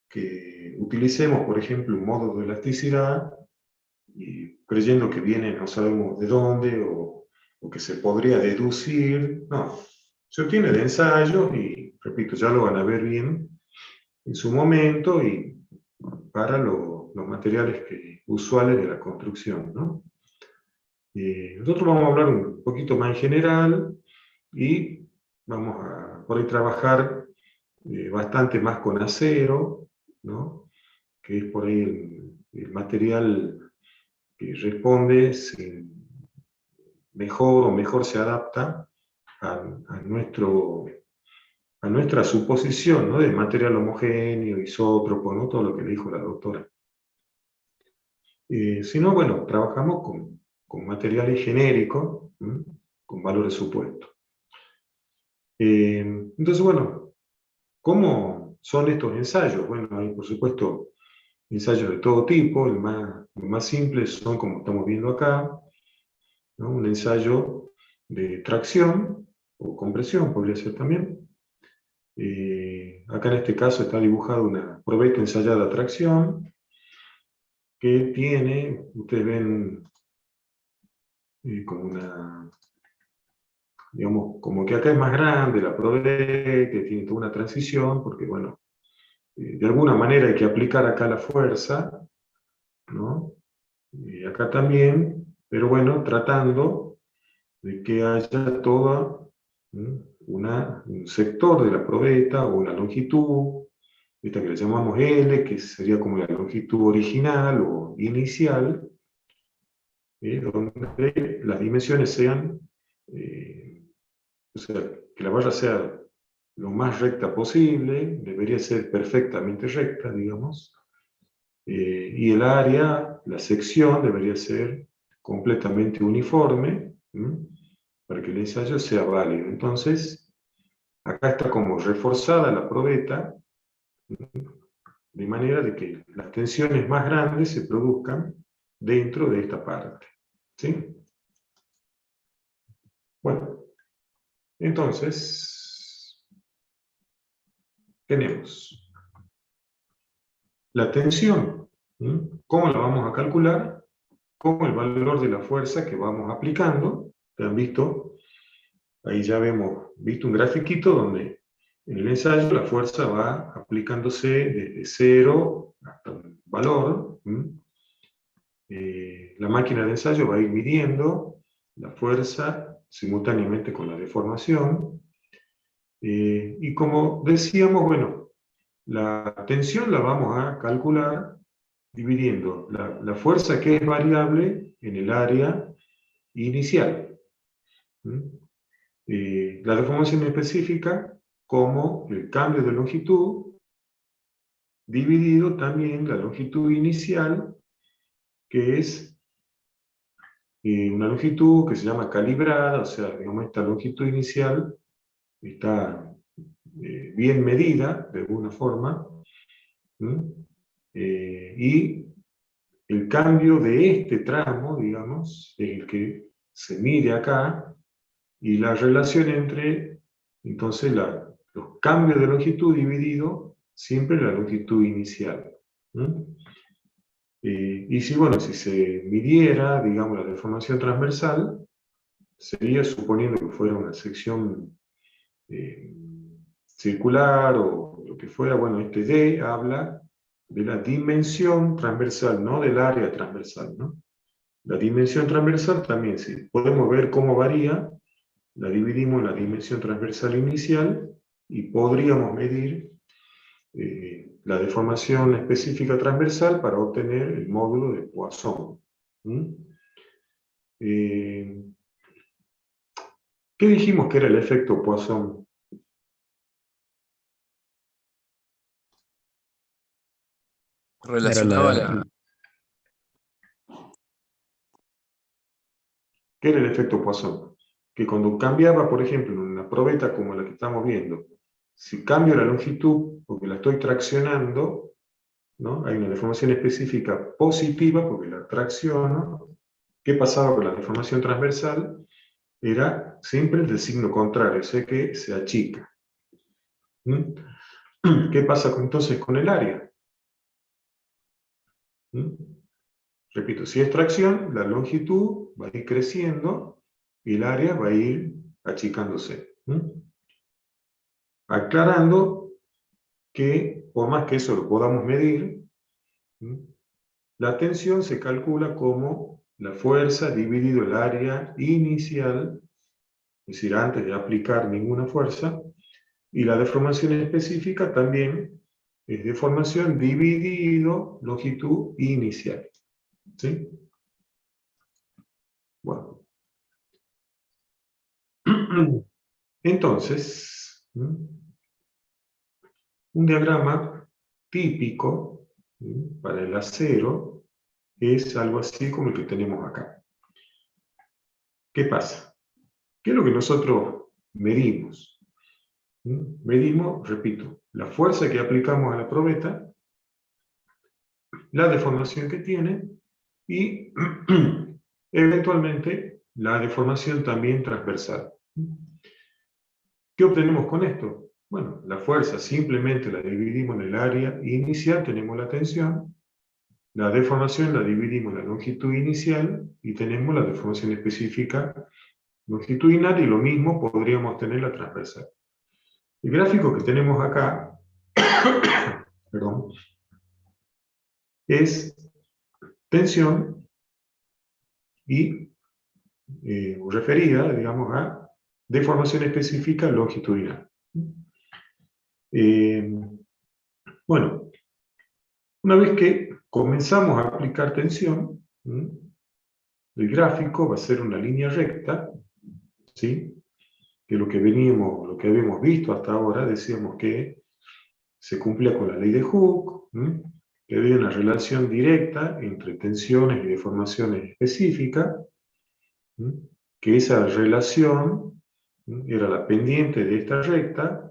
que utilicemos, por ejemplo, un módulo de elasticidad y creyendo que viene no sabemos de dónde o que se podría deducir. No, se obtiene de ensayos y, repito, ya lo van a ver bien en su momento y para los materiales usuales de la construcción, ¿no? Nosotros vamos a hablar un poquito más en general y vamos a por ahí trabajar bastante más con acero, ¿no?, que es por ahí el material que responde mejor se adapta a nuestra suposición, ¿no?, de material homogéneo, isótropo, ¿no?, todo lo que le dijo la doctora. Si no, bueno, trabajamos con materiales genéricos, con valores supuestos. Entonces, bueno, ¿cómo son estos ensayos? Bueno, hay por supuesto ensayos de todo tipo. Los más simples son como estamos viendo acá, ¿no?, un ensayo de tracción o compresión podría ser también. Acá en este caso está dibujada una probeta ensayada a tracción que tiene, ustedes ven como una, digamos, como que acá es más grande la probeta, que tiene toda una transición, porque bueno, de alguna manera hay que aplicar acá la fuerza, ¿no? Y acá también, pero bueno, tratando de que haya toda un sector de la probeta o una longitud, esta que le llamamos L, que sería como la longitud original o inicial, donde las dimensiones sean, o sea, que la valla sea lo más recta posible, debería ser perfectamente recta, digamos, y el área, la sección, debería ser completamente uniforme, para que el ensayo sea válido. Entonces, acá está como reforzada la probeta, de manera de que las tensiones más grandes se produzcan dentro de esta parte. ¿Sí? Bueno, entonces, tenemos la tensión. ¿Cómo la vamos a calcular? Como el valor de la fuerza que vamos aplicando. ¿Han visto? Ahí ya hemos visto un grafiquito donde en el ensayo la fuerza va aplicándose desde 0 hasta un valor. La máquina de ensayo va a ir midiendo la fuerza simultáneamente con la deformación. Y como decíamos, bueno, la tensión la vamos a calcular dividiendo la fuerza que es variable en el área inicial. La deformación específica como el cambio de longitud dividido también la longitud inicial, que es una longitud que se llama calibrada, o sea, digamos, esta longitud inicial está bien medida de alguna forma, y el cambio de este tramo, digamos, es el que se mide acá, y la relación entre Entonces los cambios de longitud dividido siempre la longitud inicial. Y si, bueno, si se midiera, digamos, la deformación transversal, sería suponiendo que fuera una sección circular o lo que fuera, bueno, este D habla de la dimensión transversal, no del área transversal, ¿no? La dimensión transversal también, si podemos ver cómo varía, la dividimos en la dimensión transversal inicial y podríamos medir la deformación específica transversal para obtener el módulo de Poisson. ¿Qué dijimos que era el efecto Poisson? Era Relacionado a la... ¿Qué era el efecto Poisson? Que cuando cambiaba, por ejemplo, en una probeta como la que estamos viendo, si cambio la longitud, porque la estoy traccionando, ¿no? Hay una deformación específica positiva, porque la tracciono. ¿Qué pasaba con la deformación transversal? Era siempre el del signo contrario, o sea que se achica. ¿Qué pasa entonces con el área? Repito, si es tracción, la longitud va a ir creciendo y el área va a ir achicándose. Aclarando que, por más que eso lo podamos medir, la tensión se calcula como la fuerza dividido el área inicial, es decir, antes de aplicar ninguna fuerza, y la deformación específica también es deformación dividido longitud inicial. ¿Sí? Bueno. Entonces, un diagrama típico para el acero es algo así como el que tenemos acá. ¿Qué pasa? ¿Qué es lo que nosotros medimos? Medimos, repito, la fuerza que aplicamos a la probeta, la deformación que tiene y eventualmente la deformación también transversal. ¿Qué obtenemos con esto? Bueno, la fuerza simplemente la dividimos en el área inicial, tenemos la tensión, la deformación la dividimos en la longitud inicial y tenemos la deformación específica longitudinal y lo mismo podríamos tener la transversal. El gráfico que tenemos acá perdón, es tensión y referida, digamos, a deformación específica longitudinal. Bueno, una vez que comenzamos a aplicar tensión, el gráfico va a ser una línea recta, ¿sí? Que lo que habíamos visto hasta ahora, decíamos que se cumplía con la ley de Hooke, que había una relación directa entre tensiones y deformaciones específicas, que esa relación era la pendiente de esta recta,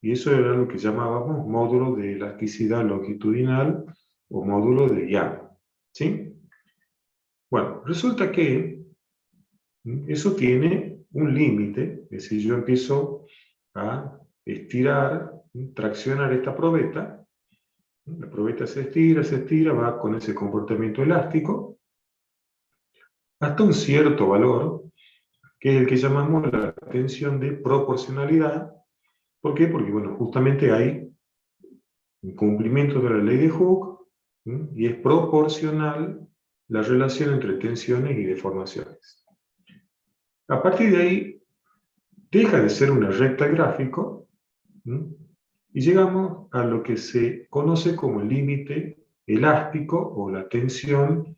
y eso era lo que llamábamos módulo de elasticidad longitudinal o módulo de Young. ¿Sí? Bueno, resulta que eso tiene un límite, es decir, yo empiezo a estirar, traccionar esta probeta, la probeta se estira, va con ese comportamiento elástico, hasta un cierto valor, que es el que llamamos la tensión de proporcionalidad. ¿Por qué? Porque, bueno, justamente hay un cumplimiento de la ley de Hooke, y es proporcional la relación entre tensiones y deformaciones. A partir de ahí, deja de ser una recta gráfico, y llegamos a lo que se conoce como el límite elástico o la tensión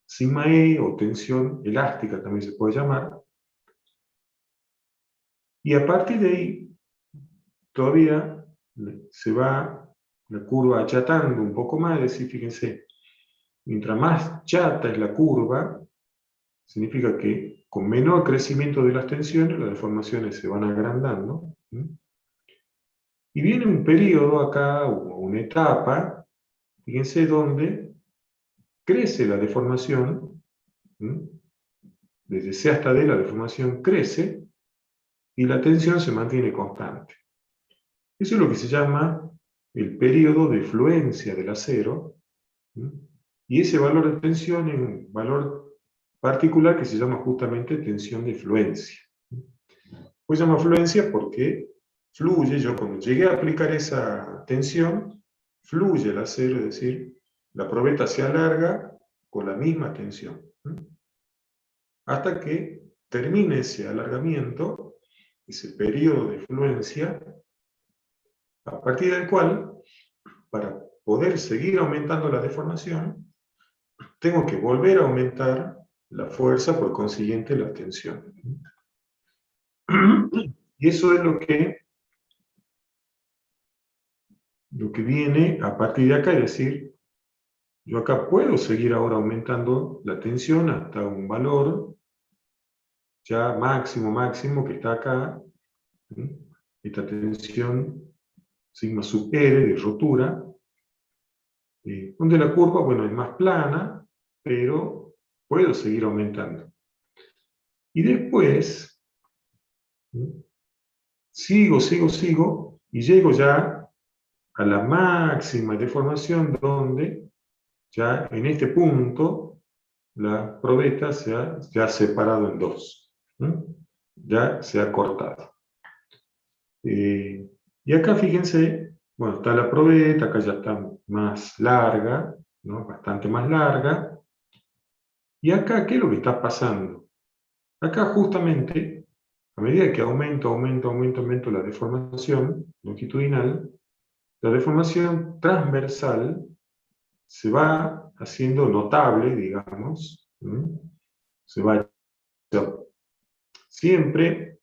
sigma E o tensión elástica también se puede llamar. Y a partir de ahí todavía se va la curva achatando un poco más, es decir, fíjense, mientras más chata es la curva, significa que con menor crecimiento de las tensiones las deformaciones se van agrandando. Y viene un periodo acá, o una etapa, fíjense, donde crece la deformación, desde C hasta D la deformación crece, y la tensión se mantiene constante. Eso es lo que se llama el periodo de fluencia del acero, ¿sí? Y ese valor de tensión es un valor particular que se llama justamente tensión de fluencia. Pues se llama fluencia porque fluye, yo cuando llegué a aplicar esa tensión, fluye el acero, es decir, la probeta se alarga con la misma tensión, ¿sí? Hasta que termine ese alargamiento, ese periodo de fluencia, a partir del cual, para poder seguir aumentando la deformación, tengo que volver a aumentar la fuerza, por consiguiente la tensión. Y eso es lo que viene a partir de acá, es decir, yo acá puedo seguir ahora aumentando la tensión hasta un valor ya máximo, máximo, que está acá, ¿sí? Esta tensión sigma sub R de rotura, donde la curva, bueno, es más plana, pero puedo seguir aumentando. Y después, ¿sí? Sigo, y llego ya a la máxima deformación donde ya en este punto la probeta se ha separado en dos, ¿sí? Ya se ha cortado. Y acá fíjense, bueno, está la probeta, acá ya está más larga, ¿no? Bastante más larga. Y acá, ¿qué es lo que está pasando? Acá justamente, a medida que aumento la deformación longitudinal, la deformación transversal se va haciendo notable, digamos, ¿sí? Se va, siempre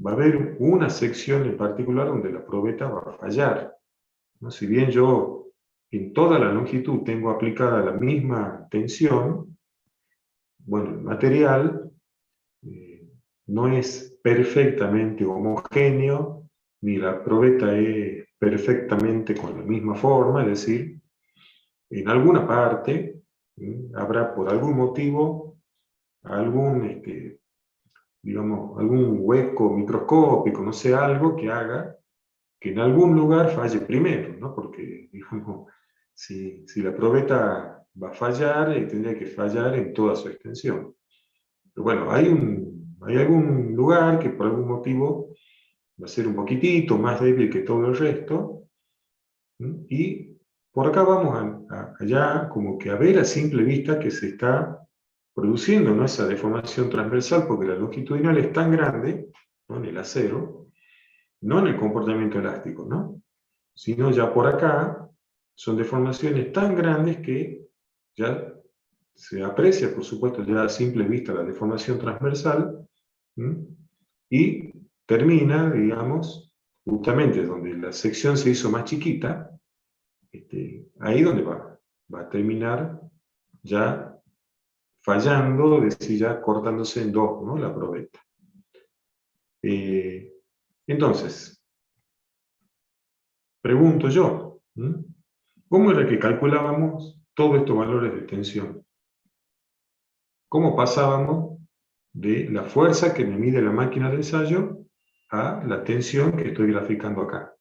va a haber una sección en particular donde la probeta va a fallar, ¿no? Si bien yo en toda la longitud tengo aplicada la misma tensión, bueno, el material eh, no es perfectamente homogéneo, ni la probeta es perfectamente con la misma forma, es decir, en alguna parte habrá por algún motivo algún, digamos, algún hueco microscópico, no sé, algo que haga que en algún lugar falle primero, ¿no? Porque, digamos, si la probeta va a fallar, tendría que fallar en toda su extensión. Pero bueno, hay algún lugar que por algún motivo va a ser un poquitito más débil que todo el resto, ¿sí? Y por acá vamos allá como que a ver a simple vista que se está produciendo, ¿no? Esa deformación transversal, porque la longitudinal es tan grande, ¿no? En el acero, no en el comportamiento elástico, ¿no? Sino ya por acá son deformaciones tan grandes que ya se aprecia, por supuesto, ya a simple vista la deformación transversal, ¿sí? Y termina, digamos, justamente donde la sección se hizo más chiquita, ahí donde va a terminar ya fallando, es decir, ya cortándose en dos, ¿no? La probeta. Eh, entonces, pregunto yo, ¿cómo era que calculábamos todos estos valores de tensión? ¿Cómo pasábamos de la fuerza que me mide la máquina de ensayo a la tensión que estoy graficando acá?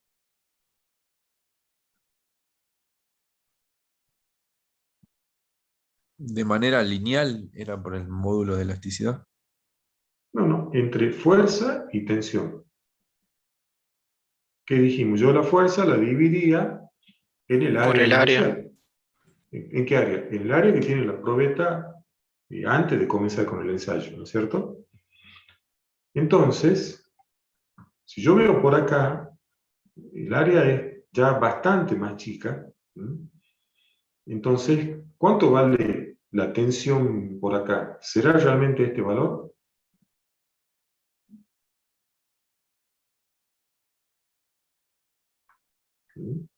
De manera lineal era por el módulo de elasticidad. No, no, entre fuerza y tensión. ¿Qué dijimos? Yo la fuerza la dividía en el Por área el área. inercial. ¿En qué área? En el área que tiene la probeta antes de comenzar con el ensayo, ¿no es cierto? Entonces, si yo veo por acá, el área es ya bastante más chica, ¿sí? Entonces, ¿cuánto vale la tensión por acá? ¿Será realmente este valor? ¿Sí?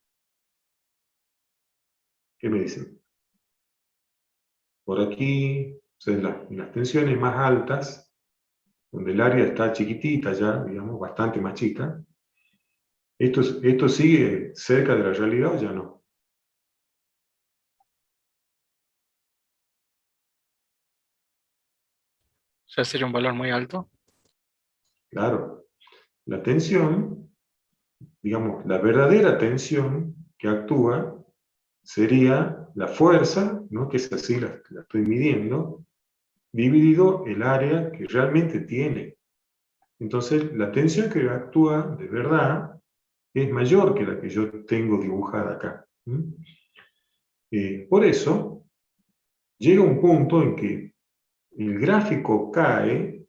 ¿Qué me dicen? Por aquí, o sea, en las tensiones más altas, donde el área está chiquitita ya, digamos, bastante más chica, ¿esto sigue cerca de la realidad o ya no? O sea, sería un valor muy alto. Claro. la tensión, digamos, la verdadera tensión que actúa sería la fuerza, ¿no? Que es así, la estoy midiendo, dividido el área que realmente tiene. Entonces, la tensión que actúa de verdad es mayor que la que yo tengo dibujada acá. Por eso, llega un punto en que el gráfico cae,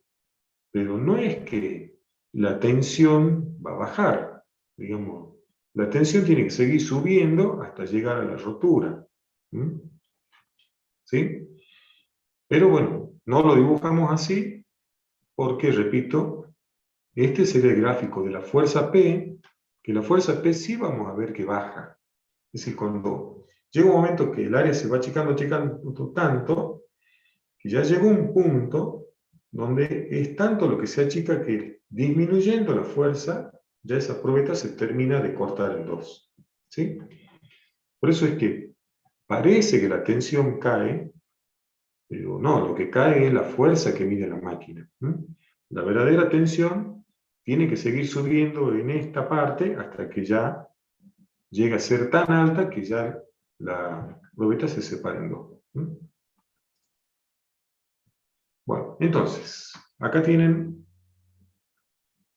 pero no es que la tensión va a bajar, digamos. La tensión tiene que seguir subiendo hasta llegar a la rotura. ¿Sí? Pero bueno, no lo dibujamos así porque, repito, este sería el gráfico de la fuerza P, que la fuerza P sí vamos a ver que baja. Es decir, cuando llega un momento que el área se va achicando, achicando tanto, que ya llegó un punto donde es tanto lo que se achica que disminuyendo la fuerza, ya esa probeta se termina de cortar en dos. ¿Sí? Por eso es que parece que la tensión cae, pero no, lo que cae es la fuerza que mide la máquina. La verdadera tensión tiene que seguir subiendo en esta parte hasta que ya llega a ser tan alta que ya la probeta se separa en dos. Bueno, entonces, acá tienen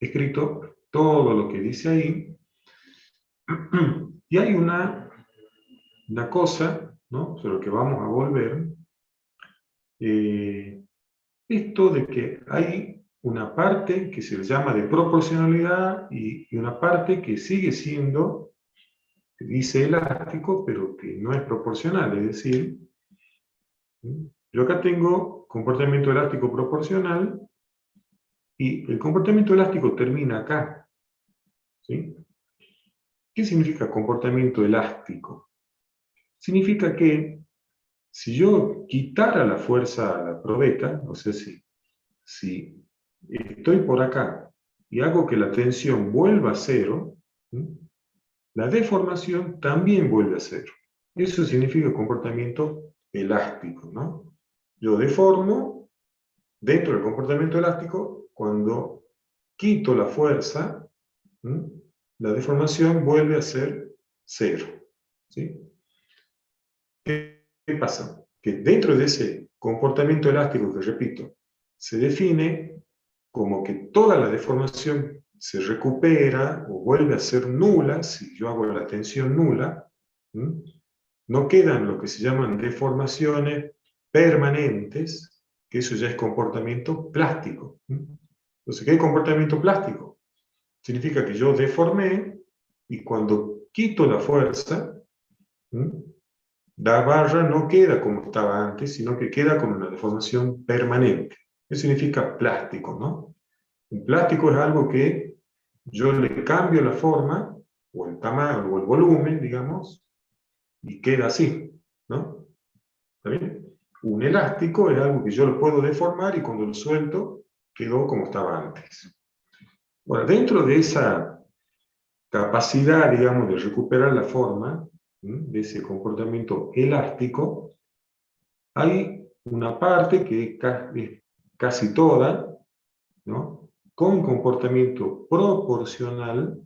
escrito todo lo que dice ahí. Y hay una cosa, ¿no?, sobre lo que vamos a volver. Esto de que hay una parte que se le llama de proporcionalidad y una parte que sigue siendo, que dice elástico, pero que no es proporcional. Es decir, yo acá tengo comportamiento elástico proporcional y el comportamiento elástico termina acá. ¿Sí? ¿Qué significa comportamiento elástico? Significa que si yo quitara la fuerza a la probeta, o sea, si estoy por acá y hago que la tensión vuelva a cero, la deformación también vuelve a cero. Eso significa comportamiento elástico, ¿no? Yo deformo dentro del comportamiento elástico. Cuando quito la fuerza, la deformación vuelve a ser cero. ¿Sí? ¿Qué pasa? Que dentro de ese comportamiento elástico, que repito, se define como que toda la deformación se recupera o vuelve a ser nula si yo hago la tensión nula. No quedan lo que se llaman deformaciones permanentes, que eso ya es comportamiento plástico. Entonces, ¿qué es comportamiento plástico? Significa que yo deformé y cuando quito la fuerza, la barra no queda como estaba antes, sino que queda con una deformación permanente. Eso significa plástico, ¿no? Un plástico es algo que yo le cambio la forma, o el tamaño, o el volumen, digamos, y queda así, ¿no? ¿Está bien? Un elástico es algo que yo lo puedo deformar y cuando lo suelto, quedó como estaba antes. Bueno, dentro de esa capacidad, digamos, de recuperar la forma, de ese comportamiento elástico, hay una parte que es casi toda, ¿no?, con comportamiento proporcional,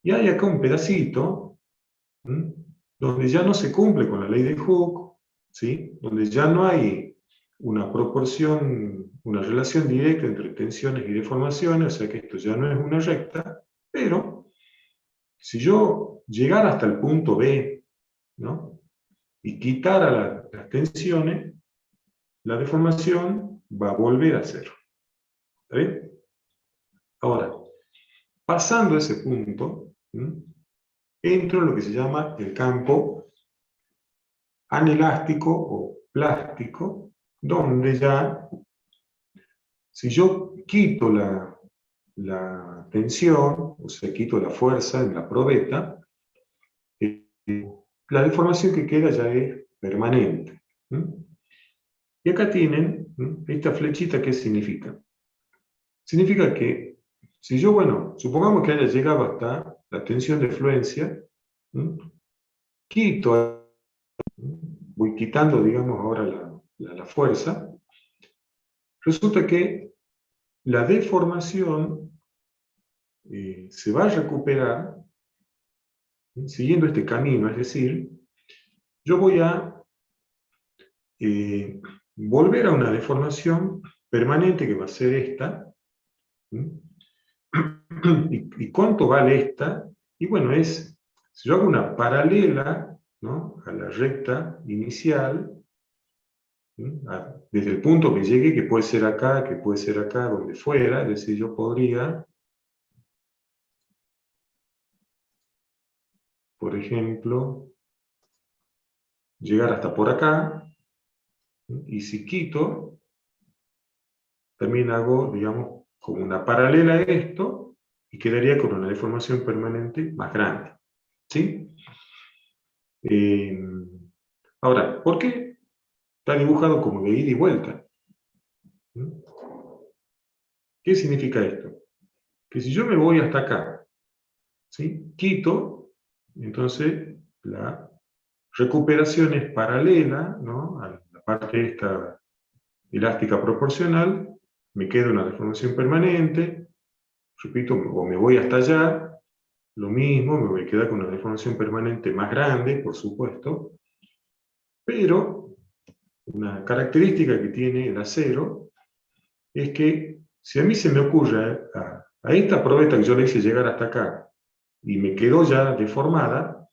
y hay acá un pedacito donde ya no se cumple con la ley de Hooke, ¿sí?, donde ya no hay una proporción, una relación directa entre tensiones y deformaciones, o sea que esto ya no es una recta, pero si yo llegara hasta el punto B, ¿no?, y quitara las tensiones, la deformación va a volver a cero. ¿Está bien? Ahora, pasando ese punto, entro en lo que se llama el campo anelástico o plástico, donde ya, si yo quito la tensión, o sea, quito la fuerza en la probeta, la deformación que queda ya es permanente. Y acá tienen esta flechita. ¿Qué significa? Significa que si yo, bueno, supongamos que haya llegado hasta la tensión de fluencia, voy quitando, digamos, ahora la fuerza, resulta que la deformación se va a recuperar siguiendo este camino, es decir, yo voy a volver a una deformación permanente que va a ser esta. ¿Y cuánto vale esta? Y bueno, si yo hago una paralela, ¿no?, a la recta inicial, desde el punto que llegue, que puede ser acá, que puede ser acá, donde fuera, es decir, yo podría, por ejemplo, llegar hasta por acá, y si quito, también hago, digamos, como una paralela a esto, y quedaría con una deformación permanente más grande. ¿Sí? Ahora, ¿por qué está dibujado como de ida y vuelta? ¿Qué significa esto? Que si yo me voy hasta acá, ¿sí?, quito, entonces la recuperación es paralela, ¿no?, a la parte esta elástica proporcional, me queda una deformación permanente, repito, o me voy hasta allá, lo mismo, me voy a quedar con una deformación permanente más grande, por supuesto, pero una característica que tiene el acero es que si a mí se me ocurre a esta probeta que yo le hice llegar hasta acá y me quedó ya deformada,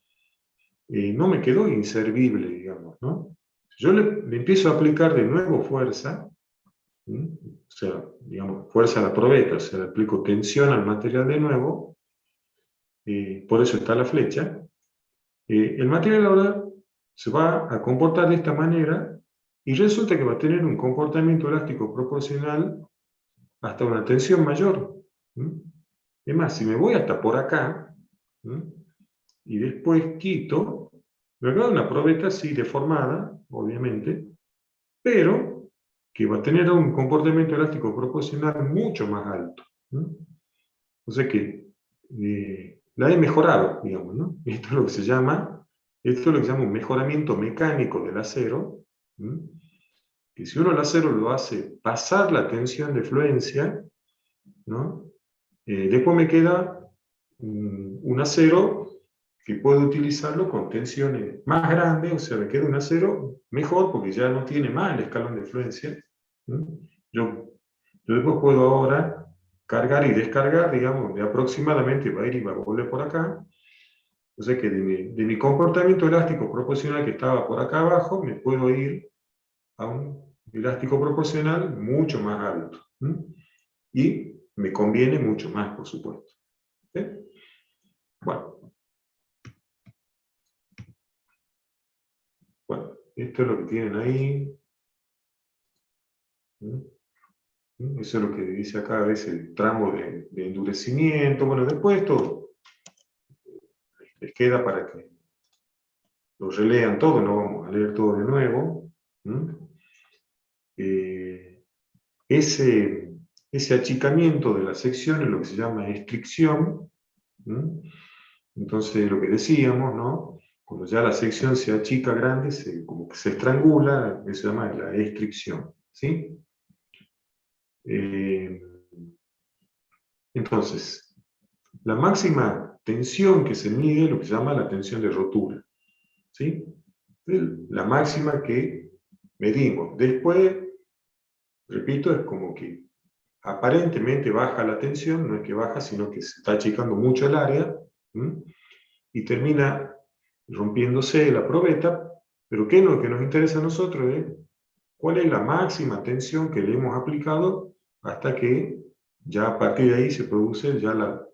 no me quedó inservible, digamos, ¿no? Si yo le empiezo a aplicar de nuevo fuerza, o sea, digamos, fuerza a la probeta, o sea, le aplico tensión al material de nuevo, por eso está la flecha, el material ahora se va a comportar de esta manera y resulta que va a tener un comportamiento elástico proporcional hasta una tensión mayor. Es más, si me voy hasta por acá, y después quito, me va a dar una probeta así deformada, obviamente, pero que va a tener un comportamiento elástico proporcional mucho más alto. O sea que la he mejorado, digamos, ¿no? Esto es lo que se llama un mejoramiento mecánico del acero, que si uno el acero lo hace pasar la tensión de fluencia, ¿no?, después me queda un acero que puedo utilizarlo con tensiones más grandes, o sea, me queda un acero mejor porque ya no tiene más el escalón de fluencia. Yo después puedo ahora cargar y descargar, digamos, de aproximadamente va a ir y va a volver por acá. O sea que de mi comportamiento elástico proporcional que estaba por acá abajo, me puedo ir a un elástico proporcional mucho más alto. Y me conviene mucho más, por supuesto. ¿Sí? Bueno, esto es lo que tienen ahí. Eso es lo que dice acá a veces el tramo de endurecimiento. Bueno, después esto les queda para que lo relean todo, no vamos a leer todo de nuevo. Ese achicamiento de la sección es lo que se llama estricción. Entonces, lo que decíamos, ¿no?, cuando ya la sección se achica grande, como que se estrangula, eso se llama la estricción. ¿Sí? Entonces, la máxima tensión que se mide es lo que se llama la tensión de rotura. ¿Sí? La máxima que medimos. Después, repito, es como que aparentemente baja la tensión, no es que baja, sino que se está achicando mucho el área, y termina rompiéndose la probeta, pero ¿qué es lo que nos interesa a nosotros? ¿Cuál es la máxima tensión que le hemos aplicado hasta que ya a partir de ahí se produce ya la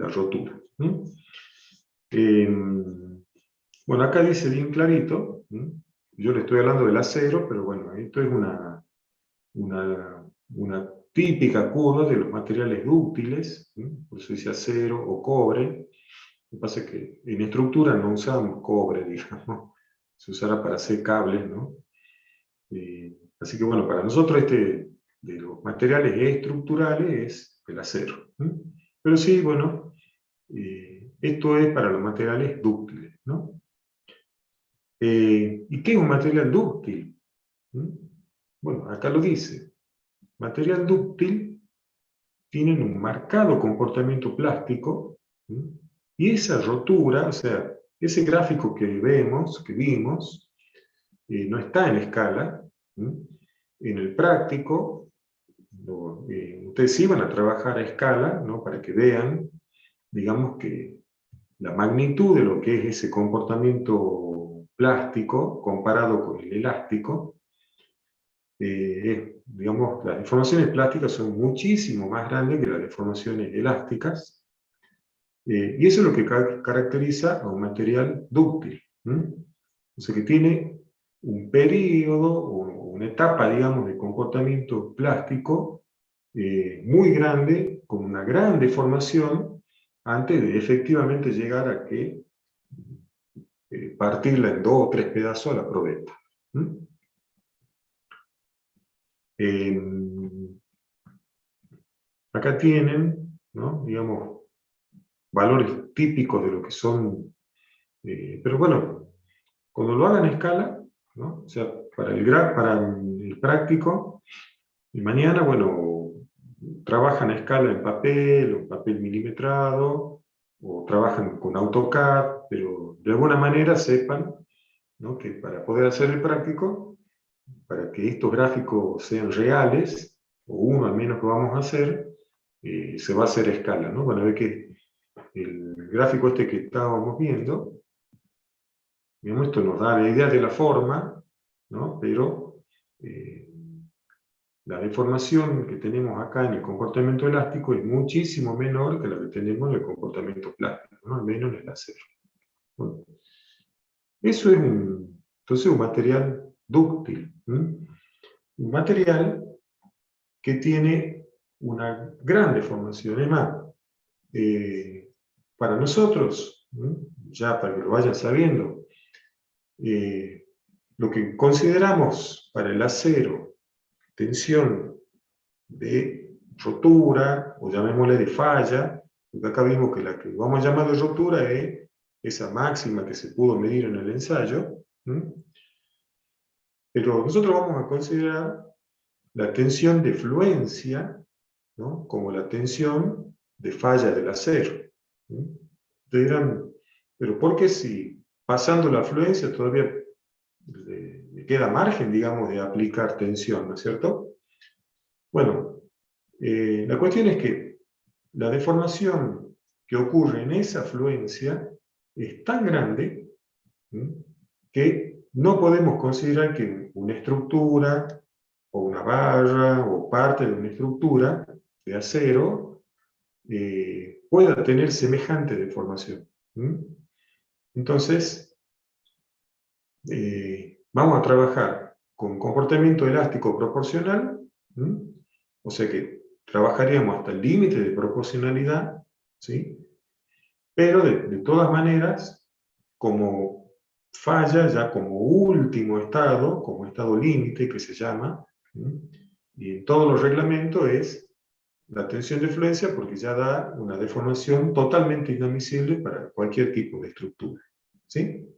rotura? Bueno, acá dice bien clarito, yo le estoy hablando del acero, pero bueno, esto es una típica curva de los materiales dúctiles, por eso dice acero o cobre. Lo que pasa es que en estructura no usamos cobre, digamos, se usará para hacer cables, ¿no? Así que bueno, para nosotros de los materiales estructurales es el acero. Pero sí, bueno, esto es para los materiales dúctiles, ¿no? ¿Y qué es un material dúctil? Bueno, acá lo dice. Material dúctil tienen un marcado comportamiento plástico, ¿sí? Y esa rotura, o sea, ese gráfico que vimos, no está en escala, ¿sí? En el práctico, ustedes iban a trabajar a escala, ¿no? Para que vean, digamos que la magnitud de lo que es ese comportamiento plástico comparado con el elástico, digamos, las deformaciones plásticas son muchísimo más grandes que las deformaciones elásticas, y eso es lo que caracteriza a un material dúctil. O sea, que tiene un periodo o una etapa, digamos, de comportamiento plástico muy grande, con una gran deformación, antes de efectivamente llegar a que partirla en 2 o 3 pedazos a la probeta. Acá tienen, ¿no? Digamos, valores típicos de lo que son, pero bueno, cuando lo hagan a escala, ¿no? O sea, para el práctico, y mañana, bueno, trabajan a escala en papel o papel milimetrado, o trabajan con AutoCAD, pero de alguna manera sepan, ¿no? Que para poder hacer el práctico, para que estos gráficos sean reales, o uno al menos que vamos a hacer, se va a hacer a escala, ¿no? Van a ver que el gráfico este que estábamos viendo, digamos, esto nos da la idea de la forma, ¿no? Pero la deformación que tenemos acá en el comportamiento elástico es muchísimo menor que la que tenemos en el comportamiento plástico, ¿no? Al menos en el acero. Bueno, eso es entonces un material dúctil, un material que tiene una gran deformación. Es más, para nosotros, ya para que lo vayan sabiendo, lo que consideramos para el acero tensión de rotura, o llamémosle de falla, porque acá vimos que la que vamos a llamar de rotura es esa máxima que se pudo medir en el ensayo, pero nosotros vamos a considerar la tensión de fluencia, ¿no? Como la tensión de falla del acero. Ustedes dirán, pero ¿por qué si pasando la fluencia todavía le queda margen, digamos, de aplicar tensión, ¿no es cierto? Bueno, la cuestión es que la deformación que ocurre en esa fluencia es tan grande, ¿sí? Que no podemos considerar que una estructura o una barra o parte de una estructura de acero pueda tener semejante deformación. Entonces, vamos a trabajar con comportamiento elástico proporcional, o sea que trabajaríamos hasta el límite de proporcionalidad, ¿sí? Pero de todas maneras, como falla, ya como último estado, como estado límite que se llama, y en todos los reglamentos es la tensión de fluencia, porque ya da una deformación totalmente inadmisible para cualquier tipo de estructura, ¿sí?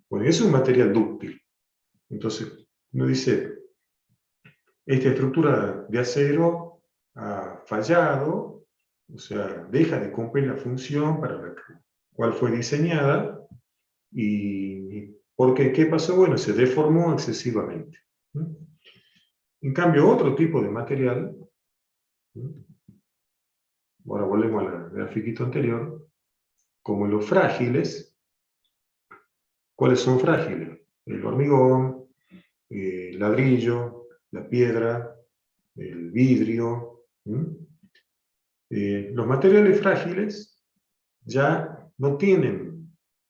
Bueno, eso es un material dúctil. Entonces, uno dice, esta estructura de acero ha fallado, o sea, deja de cumplir la función para la cual fue diseñada, y porque, ¿qué pasó? Bueno, se deformó excesivamente. En cambio, otro tipo de material, ahora volvemos al grafiquito anterior, como los frágiles. ¿Cuáles son frágiles? El hormigón, el ladrillo, la piedra, el vidrio. Los materiales frágiles ya no tienen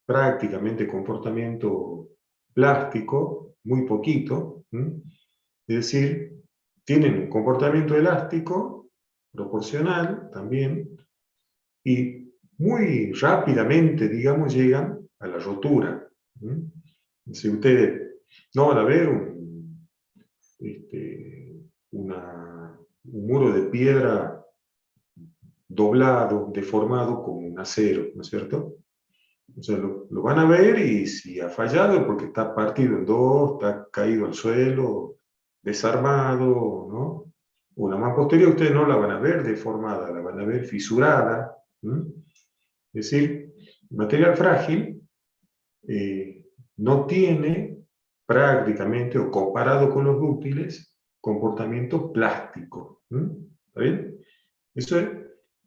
prácticamente comportamiento plástico, muy poquito, es decir, tienen un comportamiento elástico, proporcional también, y muy rápidamente, digamos, llegan a la rotura. Si ustedes no van a ver un muro de piedra doblado, deformado como un acero, ¿no es cierto? O sea, lo van a ver, y si ha fallado es porque está partido en dos, está caído al suelo, desarmado, ¿no? o la más posterior, ustedes no la van a ver deformada, la van a ver fisurada. Es decir, el material frágil no tiene prácticamente, o comparado con los dúctiles, comportamiento plástico. ¿Está bien? Eso es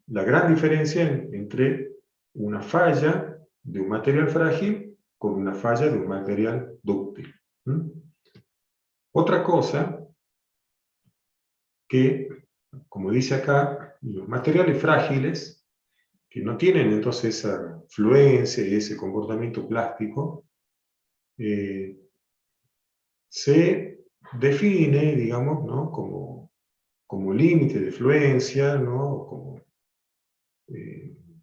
la gran diferencia entre una falla de un material frágil con una falla de un material dúctil. Otra cosa que, como dice acá, los materiales frágiles, que no tienen entonces esa fluencia y ese comportamiento plástico, se define, digamos, ¿no? como límite de fluencia, ¿no? Como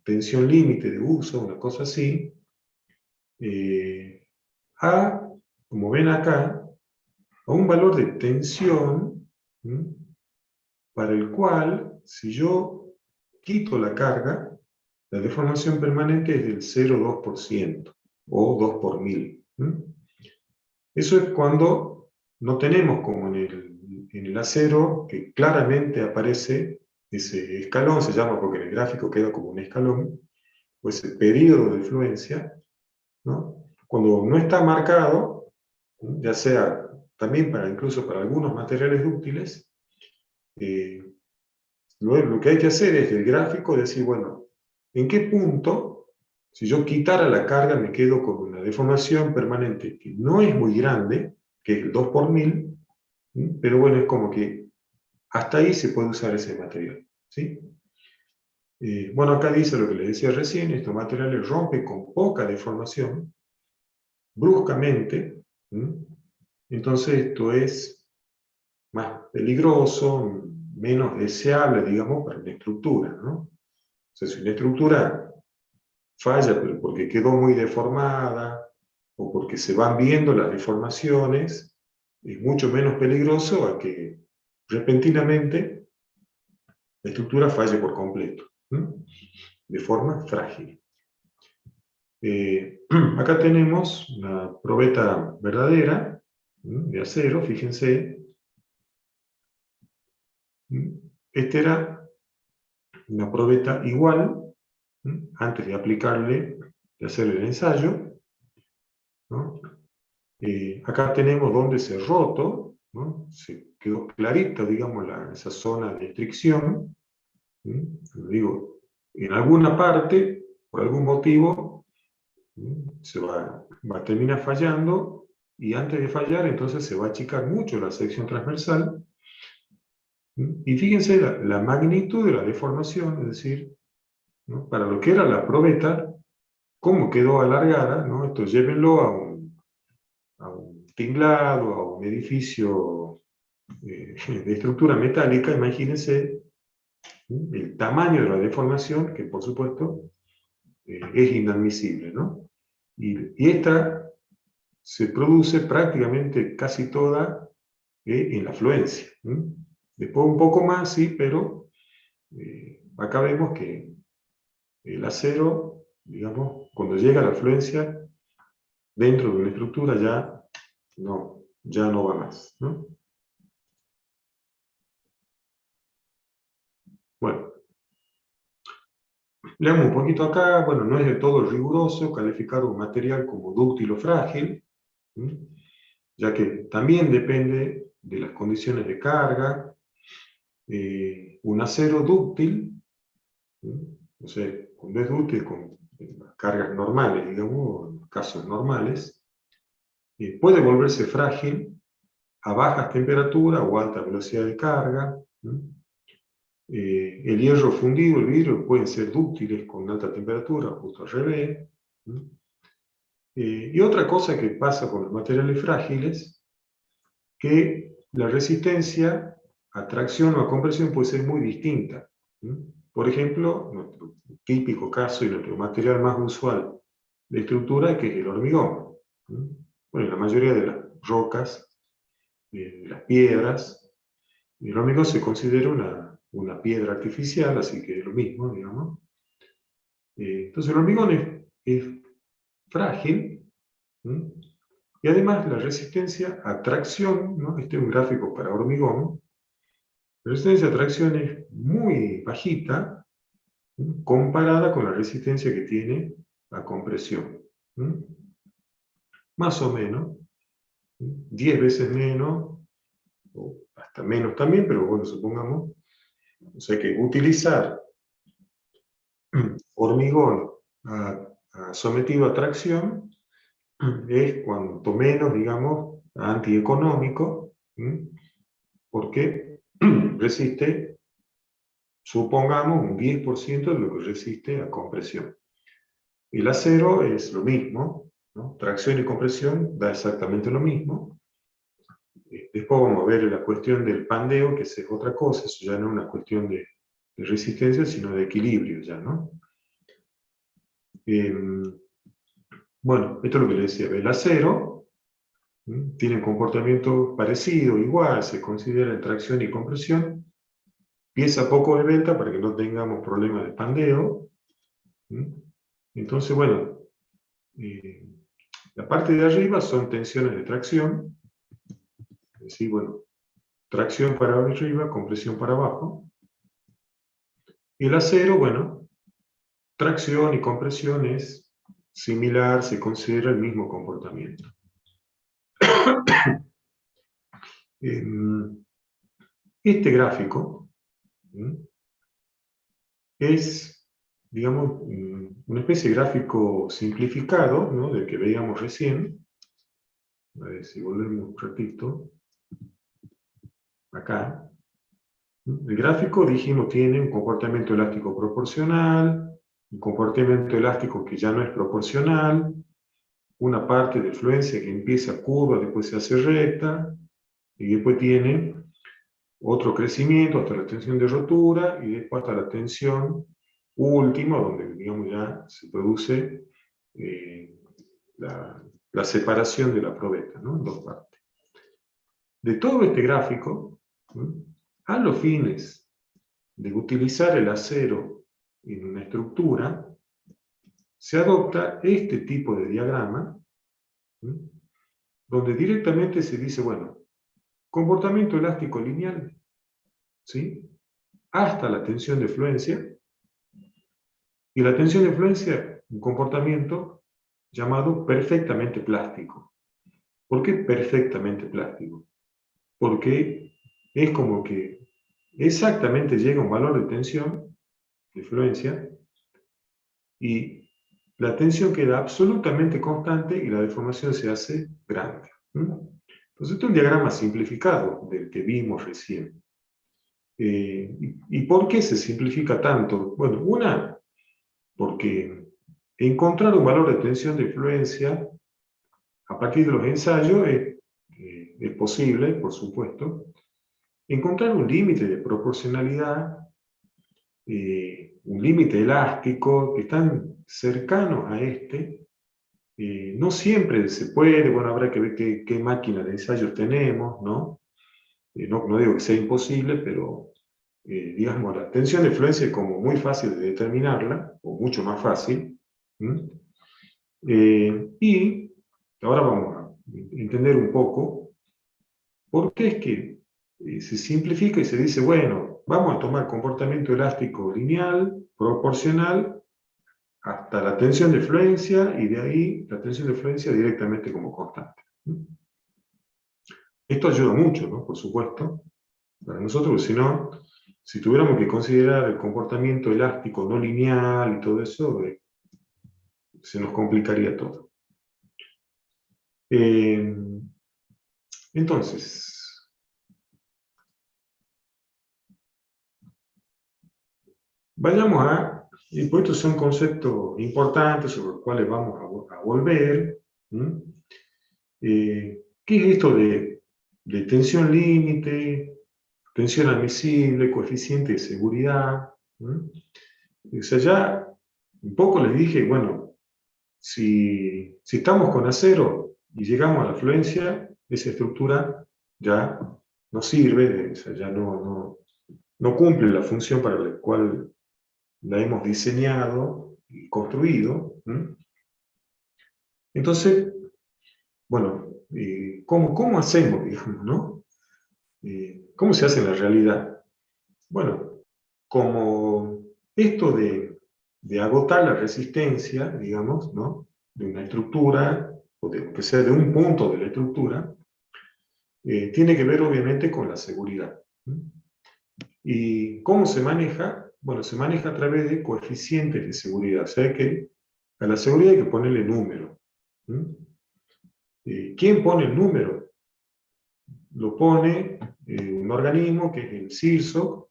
tensión límite de uso, una cosa así, a, como ven acá, a un valor de tensión, para el cual, si yo quito la carga, la deformación permanente es del 0,2% o 2 por 1000. Eso es cuando no tenemos, como en el acero, que claramente aparece ese escalón, se llama porque en el gráfico queda como un escalón, o ese periodo de fluencia, ¿no? Cuando no está marcado, ya sea también incluso para algunos materiales dúctiles, lo que hay que hacer es el gráfico decir, bueno, ¿en qué punto, si yo quitara la carga, me quedo con una deformación permanente que no es muy grande, que es el 2 por 1000, pero bueno, es como que hasta ahí se puede usar ese material, ¿sí? Bueno, acá dice lo que les decía recién, estos materiales rompen con poca deformación, bruscamente, entonces esto es más peligroso, menos deseable, digamos, para una estructura, ¿no? O sea, si una estructura falla, pero porque quedó muy deformada, o porque se van viendo las deformaciones, es mucho menos peligroso a que repentinamente la estructura falle por completo, de forma frágil. Acá tenemos una probeta verdadera, de acero, fíjense. Esta era una probeta igual, antes de aplicarle, de hacer el ensayo, ¿no? Acá tenemos donde se roto, ¿no? Se quedó clarita, digamos, esa zona de fricción. Digo, en alguna parte, por algún motivo, se va a terminar fallando, y antes de fallar, entonces se va a achicar mucho la sección transversal. Y fíjense la magnitud de la deformación, es decir, ¿no? Para lo que era la probeta, cómo quedó alargada, ¿no? Esto llévenlo a un tinglado, a un edificio de estructura metálica, imagínense el tamaño de la deformación, que por supuesto es inadmisible, ¿no? Y esta se produce prácticamente casi toda en la fluencia. Después un poco más, sí, pero acá vemos que el acero, digamos, cuando llega a la fluencia, dentro de una estructura ya no va más, ¿no? Bueno, leamos un poquito acá. Bueno, no es de todo riguroso calificar un material como dúctil o frágil, ya que también depende de las condiciones de carga. Un acero dúctil, o sea, cuando es dúctil con cargas normales, digamos, en casos normales, puede volverse frágil a bajas temperaturas o alta velocidad de carga. El hierro fundido, el vidrio, pueden ser dúctiles con alta temperatura, justo al revés. Y otra cosa que pasa con los materiales frágiles, que la resistencia a tracción o a compresión puede ser muy distinta. Por ejemplo, nuestro típico caso y nuestro material más usual de estructura, que es el hormigón. Bueno, la mayoría de las rocas, de las piedras, el hormigón se considera una piedra artificial, así que es lo mismo, digamos. Entonces el hormigón es frágil, y además la resistencia a tracción, ¿no? Este es un gráfico para hormigón, La resistencia de tracción es muy bajita, ¿sí?, comparada con la resistencia que tiene la compresión. ¿Sí? Más o menos, ¿sí?, 10 veces menos, o hasta menos también, pero bueno, supongamos. O sea que utilizar hormigón sometido a tracción es cuanto menos, digamos, antieconómico, ¿sí?, porque resiste, supongamos, un 10% de lo que resiste a compresión. El acero es lo mismo, ¿no? Tracción y compresión da exactamente lo mismo. Después vamos a ver la cuestión del pandeo, que es otra cosa, eso ya no es una cuestión de resistencia, sino de equilibrio ya, ¿no? Bueno, esto es lo que le decía, el acero tiene un comportamiento parecido, igual, se considera en tracción y compresión, pieza poco esbelta para que no tengamos problemas de pandeo. Entonces, bueno, la parte de arriba son tensiones de tracción, es decir, bueno, tracción para arriba, compresión para abajo. Y el acero, bueno, tracción y compresión es similar, se considera el mismo comportamiento. Este gráfico es, digamos, una especie de gráfico simplificado, ¿no?, del que veíamos recién. A ver si volvemos un ratito. Acá. El gráfico, dijimos, tiene un comportamiento elástico proporcional, un comportamiento elástico que ya no es proporcional, una parte de fluencia que empieza curva, después se hace recta, y después tiene otro crecimiento hasta la tensión de rotura, y después hasta la tensión última, donde, digamos, ya se produce la separación de la probeta, ¿no?, en dos partes. De todo este gráfico, a los fines de utilizar el acero en una estructura, se adopta este tipo de diagrama, donde directamente se dice, bueno, comportamiento elástico lineal, ¿sí?, hasta la tensión de fluencia, y la tensión de fluencia, un comportamiento llamado perfectamente plástico. ¿Por qué perfectamente plástico? Porque es como que exactamente llega a un valor de tensión, de fluencia, y la tensión queda absolutamente constante y la deformación se hace grande. Entonces, esto es un diagrama simplificado del que vimos recién. ¿Y por qué se simplifica tanto? Bueno, una, porque encontrar un valor de tensión de fluencia a partir de los ensayos es posible, por supuesto. Encontrar un límite de proporcionalidad, un límite elástico, que están cercanos a este, no siempre se puede. Bueno, habrá que ver qué máquina de ensayos tenemos, ¿no? No digo que sea imposible, pero digamos, la tensión de fluencia es como muy fácil de determinarla, o mucho más fácil. Y ahora vamos a entender un poco por qué es que se simplifica y se dice, bueno, vamos a tomar comportamiento elástico lineal, proporcional, hasta la tensión de fluencia, y de ahí la tensión de fluencia directamente como constante. Esto ayuda mucho, ¿no?, por supuesto, para nosotros, porque si no, si tuviéramos que considerar el comportamiento elástico no lineal y todo eso, se nos complicaría todo. Entonces, vayamos y pues estos son conceptos importantes sobre los cuales vamos a volver. ¿Qué es esto de tensión límite, tensión admisible, coeficiente de seguridad? O sea, ya un poco les dije, bueno, si estamos con acero y llegamos a la fluencia, esa estructura ya no sirve, o sea, ya no cumple la función para la cual la hemos diseñado y construido. Entonces, bueno, ¿cómo hacemos, digamos, no? ¿Cómo se hace en la realidad? Bueno, como esto de agotar la resistencia, digamos, ¿no? De una estructura, o de, que sea de un punto de la estructura, tiene que ver obviamente con la seguridad. ¿Y cómo se maneja? Bueno, se maneja a través de coeficientes de seguridad. O sea que a la seguridad hay que ponerle número. ¿Quién pone el número? Lo pone un organismo que es el CIRSO,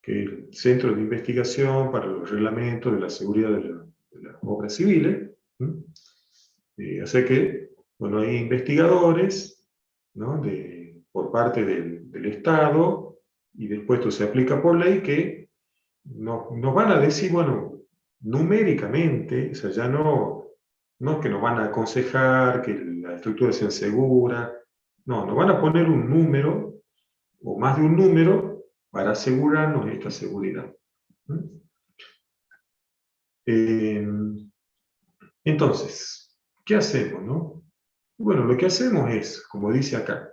que es el Centro de Investigación para los Reglamentos de la Seguridad de las Obras Civiles. O sea que, bueno, hay investigadores, ¿no? Por parte del Estado, y después esto se aplica por ley, que nos van a decir, bueno, numéricamente, o sea, ya no es que nos van a aconsejar que la estructura sea segura, no, nos van a poner un número, o más de un número, para asegurarnos esta seguridad. Entonces, ¿qué hacemos, no? Bueno, lo que hacemos es, como dice acá,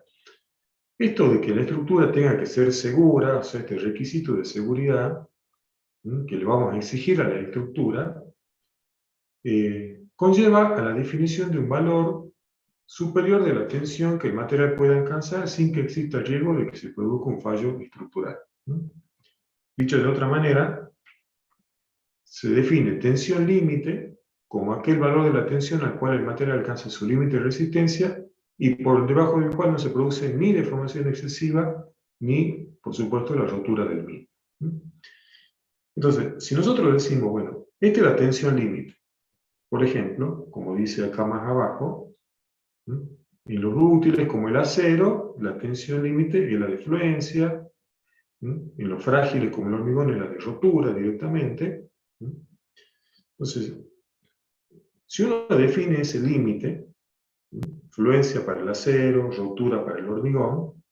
esto de que la estructura tenga que ser segura, o sea, este requisito de seguridad, que le vamos a exigir a la estructura, conlleva a la definición de un valor superior de la tensión que el material pueda alcanzar sin que exista el riesgo de que se produzca un fallo estructural. Dicho de otra manera, se define tensión límite como aquel valor de la tensión al cual el material alcanza su límite de resistencia y por debajo del cual no se produce ni deformación excesiva ni, por supuesto, la rotura del mismo. Entonces, si nosotros decimos, bueno, esta es la tensión límite, por ejemplo, como dice acá más abajo, en los dúctiles como el acero, la tensión límite es la de fluencia, en los frágiles como el hormigón es la de rotura directamente. Entonces, si uno define ese límite, fluencia para el acero, rotura para el hormigón,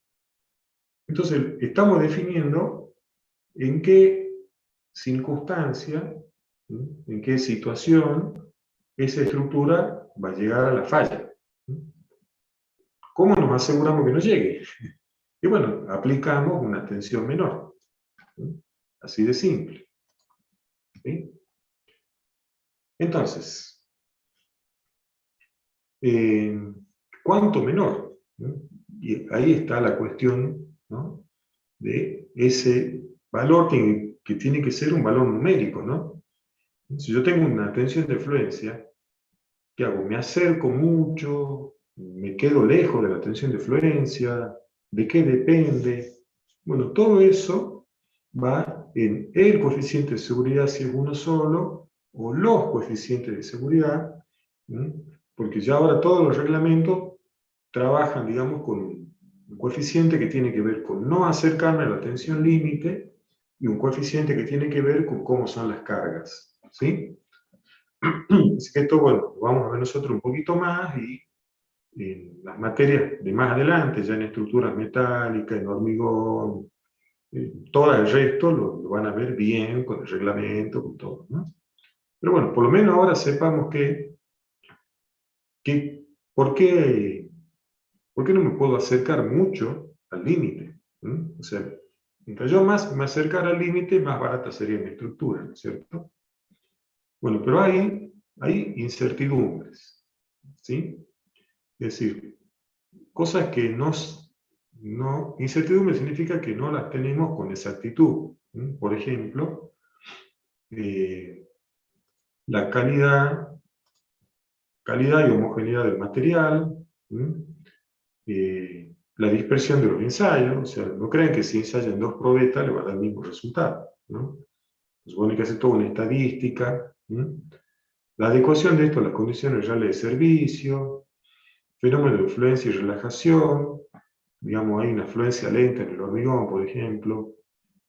entonces estamos definiendo en qué circunstancia, en qué situación esa estructura va a llegar a la falla. ¿Cómo nos aseguramos que no llegue? Y bueno, aplicamos una tensión menor. Así de simple. ¿Sí? Entonces, ¿cuánto menor? Y ahí está la cuestión, ¿no? De ese valor que tiene que ser un valor numérico, ¿no? Si yo tengo una tensión de fluencia, ¿qué hago? ¿Me acerco mucho? ¿Me quedo lejos de la tensión de fluencia? ¿De qué depende? Bueno, todo eso va en el coeficiente de seguridad si es uno solo, o los coeficientes de seguridad, porque ya ahora todos los reglamentos trabajan, digamos, con un coeficiente que tiene que ver con no acercarme a la tensión límite y un coeficiente que tiene que ver con cómo son las cargas. ¿Sí? Así que esto, bueno, lo vamos a ver nosotros un poquito más y en las materias de más adelante, ya en estructuras metálicas, en hormigón, todo el resto lo van a ver bien con el reglamento, con todo, ¿no? Pero bueno, por lo menos ahora sepamos ¿por qué no me puedo acercar mucho al límite? O sea, mientras yo más me acercara al límite, más barata sería mi estructura, ¿no es cierto? Bueno, pero hay incertidumbres, ¿sí? Es decir, cosas que incertidumbre significa que no las tenemos con exactitud. Por ejemplo, la calidad y homogeneidad del material, la dispersión de los ensayos, o sea, no crean que si ensayan dos probetas le va a dar el mismo resultado, ¿no? Se supone que hace toda una estadística, la adecuación de esto a las condiciones reales de servicio, fenómeno de influencia y relajación, digamos, hay una fluencia lenta en el hormigón, por ejemplo,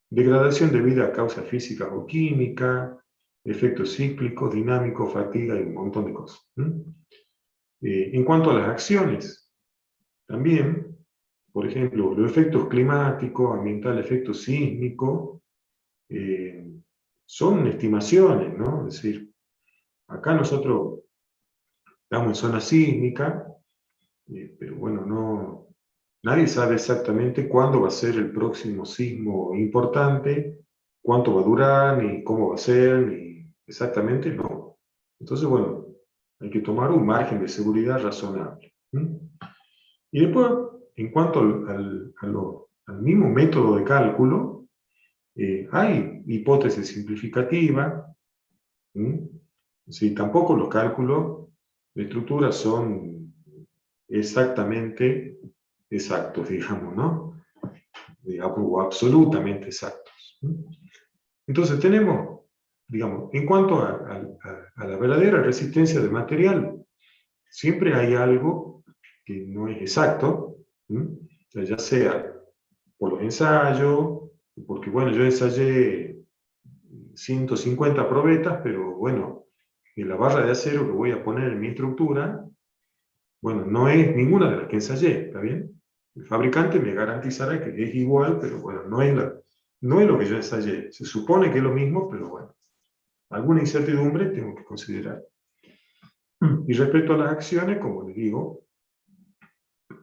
degradación debida a causas físicas o químicas, efectos cíclicos, dinámicos, fatiga y un montón de cosas. En cuanto a las acciones, también, por ejemplo, los efectos climáticos, ambiental, efecto sísmico, son estimaciones, ¿no? Es decir, acá nosotros estamos en zona sísmica, pero bueno, nadie sabe exactamente cuándo va a ser el próximo sismo importante, cuánto va a durar, ni cómo va a ser, ni exactamente no. Entonces, bueno, hay que tomar un margen de seguridad razonable. ¿Mm? Y después, en cuanto al mismo método de cálculo, hay hipótesis simplificativa. ¿Mm? Sí, tampoco los cálculos de estructura son exactamente exactos, digamos, ¿no? O absolutamente exactos. ¿Mm? Entonces tenemos, digamos, en cuanto a la verdadera resistencia del material, siempre hay algo que no es exacto, ¿Mm? O sea, ya sea por los ensayos, porque bueno, yo ensayé 150 probetas, pero bueno, en la barra de acero que voy a poner en mi estructura, bueno, no es ninguna de las que ensayé, ¿está bien? El fabricante me garantizará que es igual, pero bueno, no es lo que yo ensayé. Se supone que es lo mismo, pero bueno, alguna incertidumbre tengo que considerar. Y respecto a las acciones, como les digo,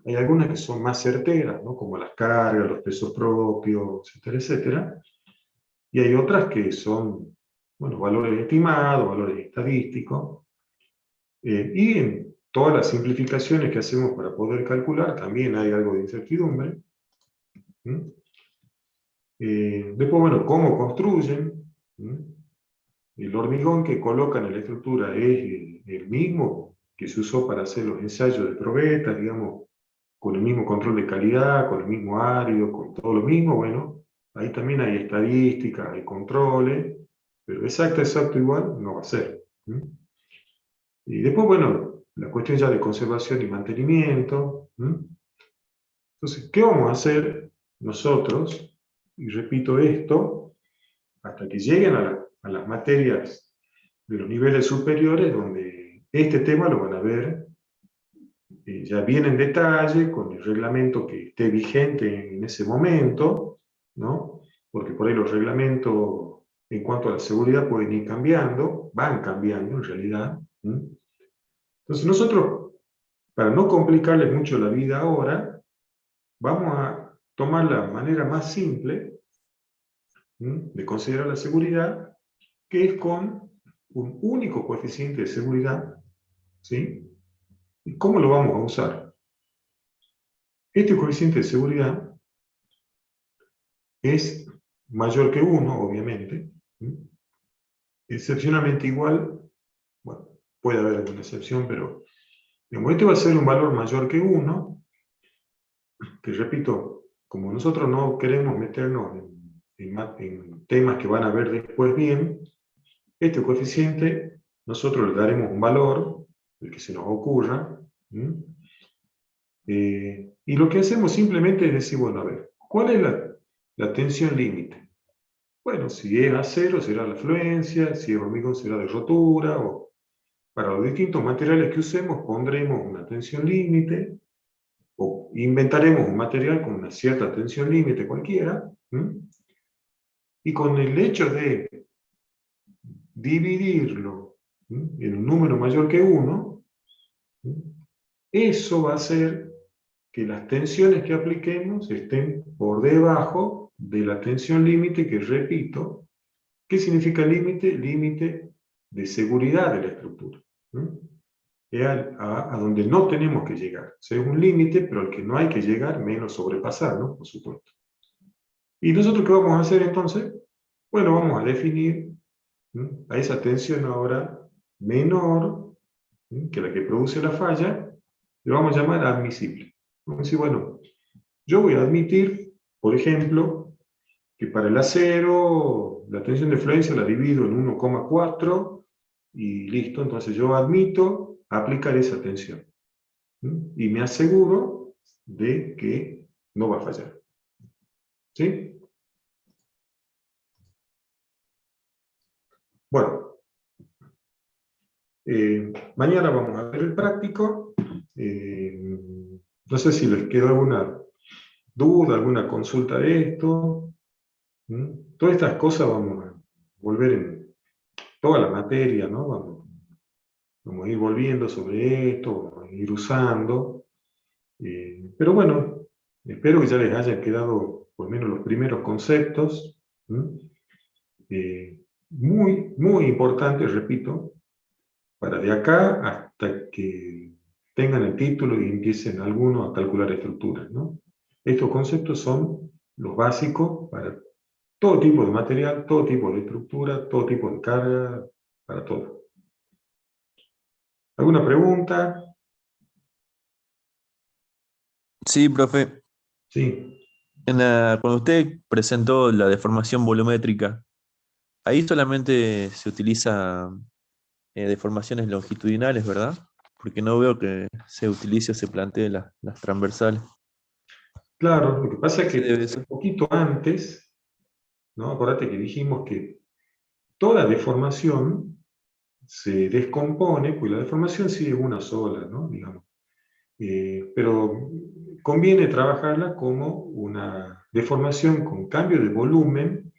hay algunas que son más certeras, ¿no? Como las cargas, los pesos propios, etcétera, etcétera. Y hay otras que son, bueno, valores estimados, valores estadísticos. Y en todas las simplificaciones que hacemos para poder calcular, también hay algo de incertidumbre. ¿Mm? Después, bueno, cómo construyen. ¿Mm? El hormigón que colocan en la estructura es el mismo que se usó para hacer los ensayos de probetas, digamos, con el mismo control de calidad, con el mismo árido, con todo lo mismo. Bueno, ahí también hay estadísticas, hay controles, pero exacto igual no va a ser. ¿Mm? Y después, bueno, la cuestión ya de conservación y mantenimiento. ¿Mm? Entonces, ¿qué vamos a hacer nosotros? Y repito esto, hasta que lleguen a las materias de los niveles superiores, donde este tema lo van a ver ya bien en detalle, con el reglamento que esté vigente en ese momento, ¿no? Porque por ahí los reglamentos en cuanto a la seguridad pueden ir cambiando, van cambiando en realidad. ¿Mm? Entonces nosotros, para no complicarles mucho la vida ahora, vamos a tomar la manera más simple, ¿Mm?, de considerar la seguridad, que es con un único coeficiente de seguridad. ¿Sí? ¿Y cómo lo vamos a usar? Este coeficiente de seguridad es mayor que 1, obviamente. ¿Sí? Excepcionalmente igual, bueno, puede haber alguna excepción, pero digamos, este va a ser un valor mayor que 1, que repito, como nosotros no queremos meternos en temas que van a ver después bien, este coeficiente nosotros le daremos un valor, el que se nos ocurra. ¿Sí? Y lo que hacemos simplemente es decir, bueno, a ver, ¿cuál es la tensión límite? Bueno, si es acero será la fluencia, si es hormigón será de rotura, o para los distintos materiales que usemos pondremos una tensión límite, o inventaremos un material con una cierta tensión límite cualquiera, ¿sí? Y con el hecho de dividirlo, ¿sí?, en un número mayor que 1, ¿sí?, eso va a hacer que las tensiones que apliquemos estén por debajo de la tensión límite, que repito, ¿qué significa límite? Límite de seguridad de la estructura. ¿Sí? Es a donde no tenemos que llegar. O sea, es un límite, pero al que no hay que llegar, menos sobrepasar, ¿no? Por supuesto. ¿Y nosotros qué vamos a hacer entonces? Bueno, vamos a definir, ¿sí?, a esa tensión ahora menor, ¿sí?, que la que produce la falla, le vamos a llamar admisible. Vamos a decir, bueno, yo voy a admitir, por ejemplo, que para el acero la tensión de fluencia la divido en 1,4 y listo, entonces yo admito aplicar esa tensión. ¿Sí? Y me aseguro de que no va a fallar. ¿Sí? Bueno, mañana vamos a ver el práctico. No sé si les quedó alguna duda, alguna consulta de esto. ¿Mm? Todas estas cosas vamos a volver en toda la materia, ¿no? Vamos a ir volviendo sobre esto, vamos a ir usando. Pero bueno, Espero que ya les hayan quedado por lo menos los primeros conceptos. Muy, muy importante, repito, para de acá hasta que tengan el título y empiecen algunos a calcular estructuras, ¿no? Estos conceptos son los básicos para todo tipo de material, todo tipo de estructura, todo tipo de carga, para todo. ¿Alguna pregunta? Sí, profe. Sí. Cuando usted presentó la deformación volumétrica, ahí solamente se utiliza deformaciones longitudinales, ¿verdad? Porque no veo que se utilice o se plantee las transversales. Claro, lo que pasa es ¿Qué se que debe eso? un poquito antes, ¿no? Acordate que dijimos que toda deformación se descompone, pues la deformación sí es una sola, ¿no? Digamos. Pero conviene trabajarla como una deformación con cambio de volumen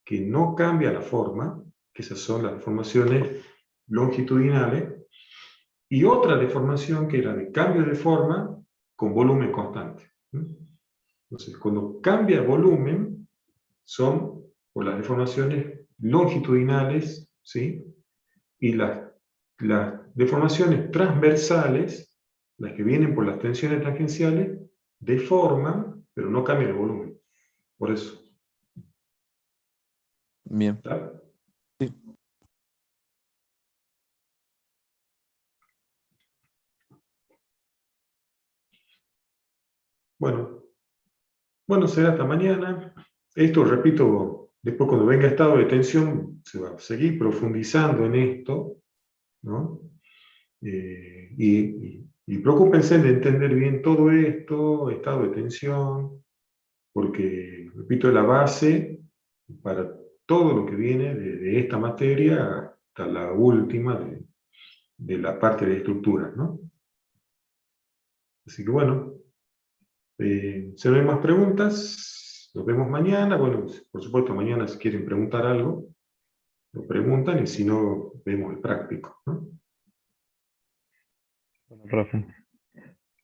que no cambia la forma, que esas son las deformaciones longitudinales, y otra deformación que era de cambio de forma con volumen constante. Entonces, cuando cambia volumen, son por las deformaciones longitudinales, ¿sí? Y las deformaciones transversales, las que vienen por las tensiones tangenciales, deforman, pero no cambian el volumen. Por eso. Bien. ¿Está? Sí. Bueno, será hasta mañana. Esto, repito, después cuando venga estado de tensión, se va a seguir profundizando en esto, ¿no? Y preocúpense de entender bien todo esto, estado de tensión, porque, repito, es la base para todo lo que viene de esta materia hasta la última de la parte de estructuras, ¿no? Así que bueno, si no hay más preguntas, nos vemos mañana. Bueno, por supuesto, mañana si quieren preguntar algo, lo preguntan y si no, vemos el práctico, ¿no? Bueno, profe,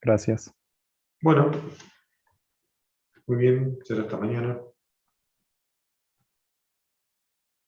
gracias. Bueno, muy bien, será hasta mañana.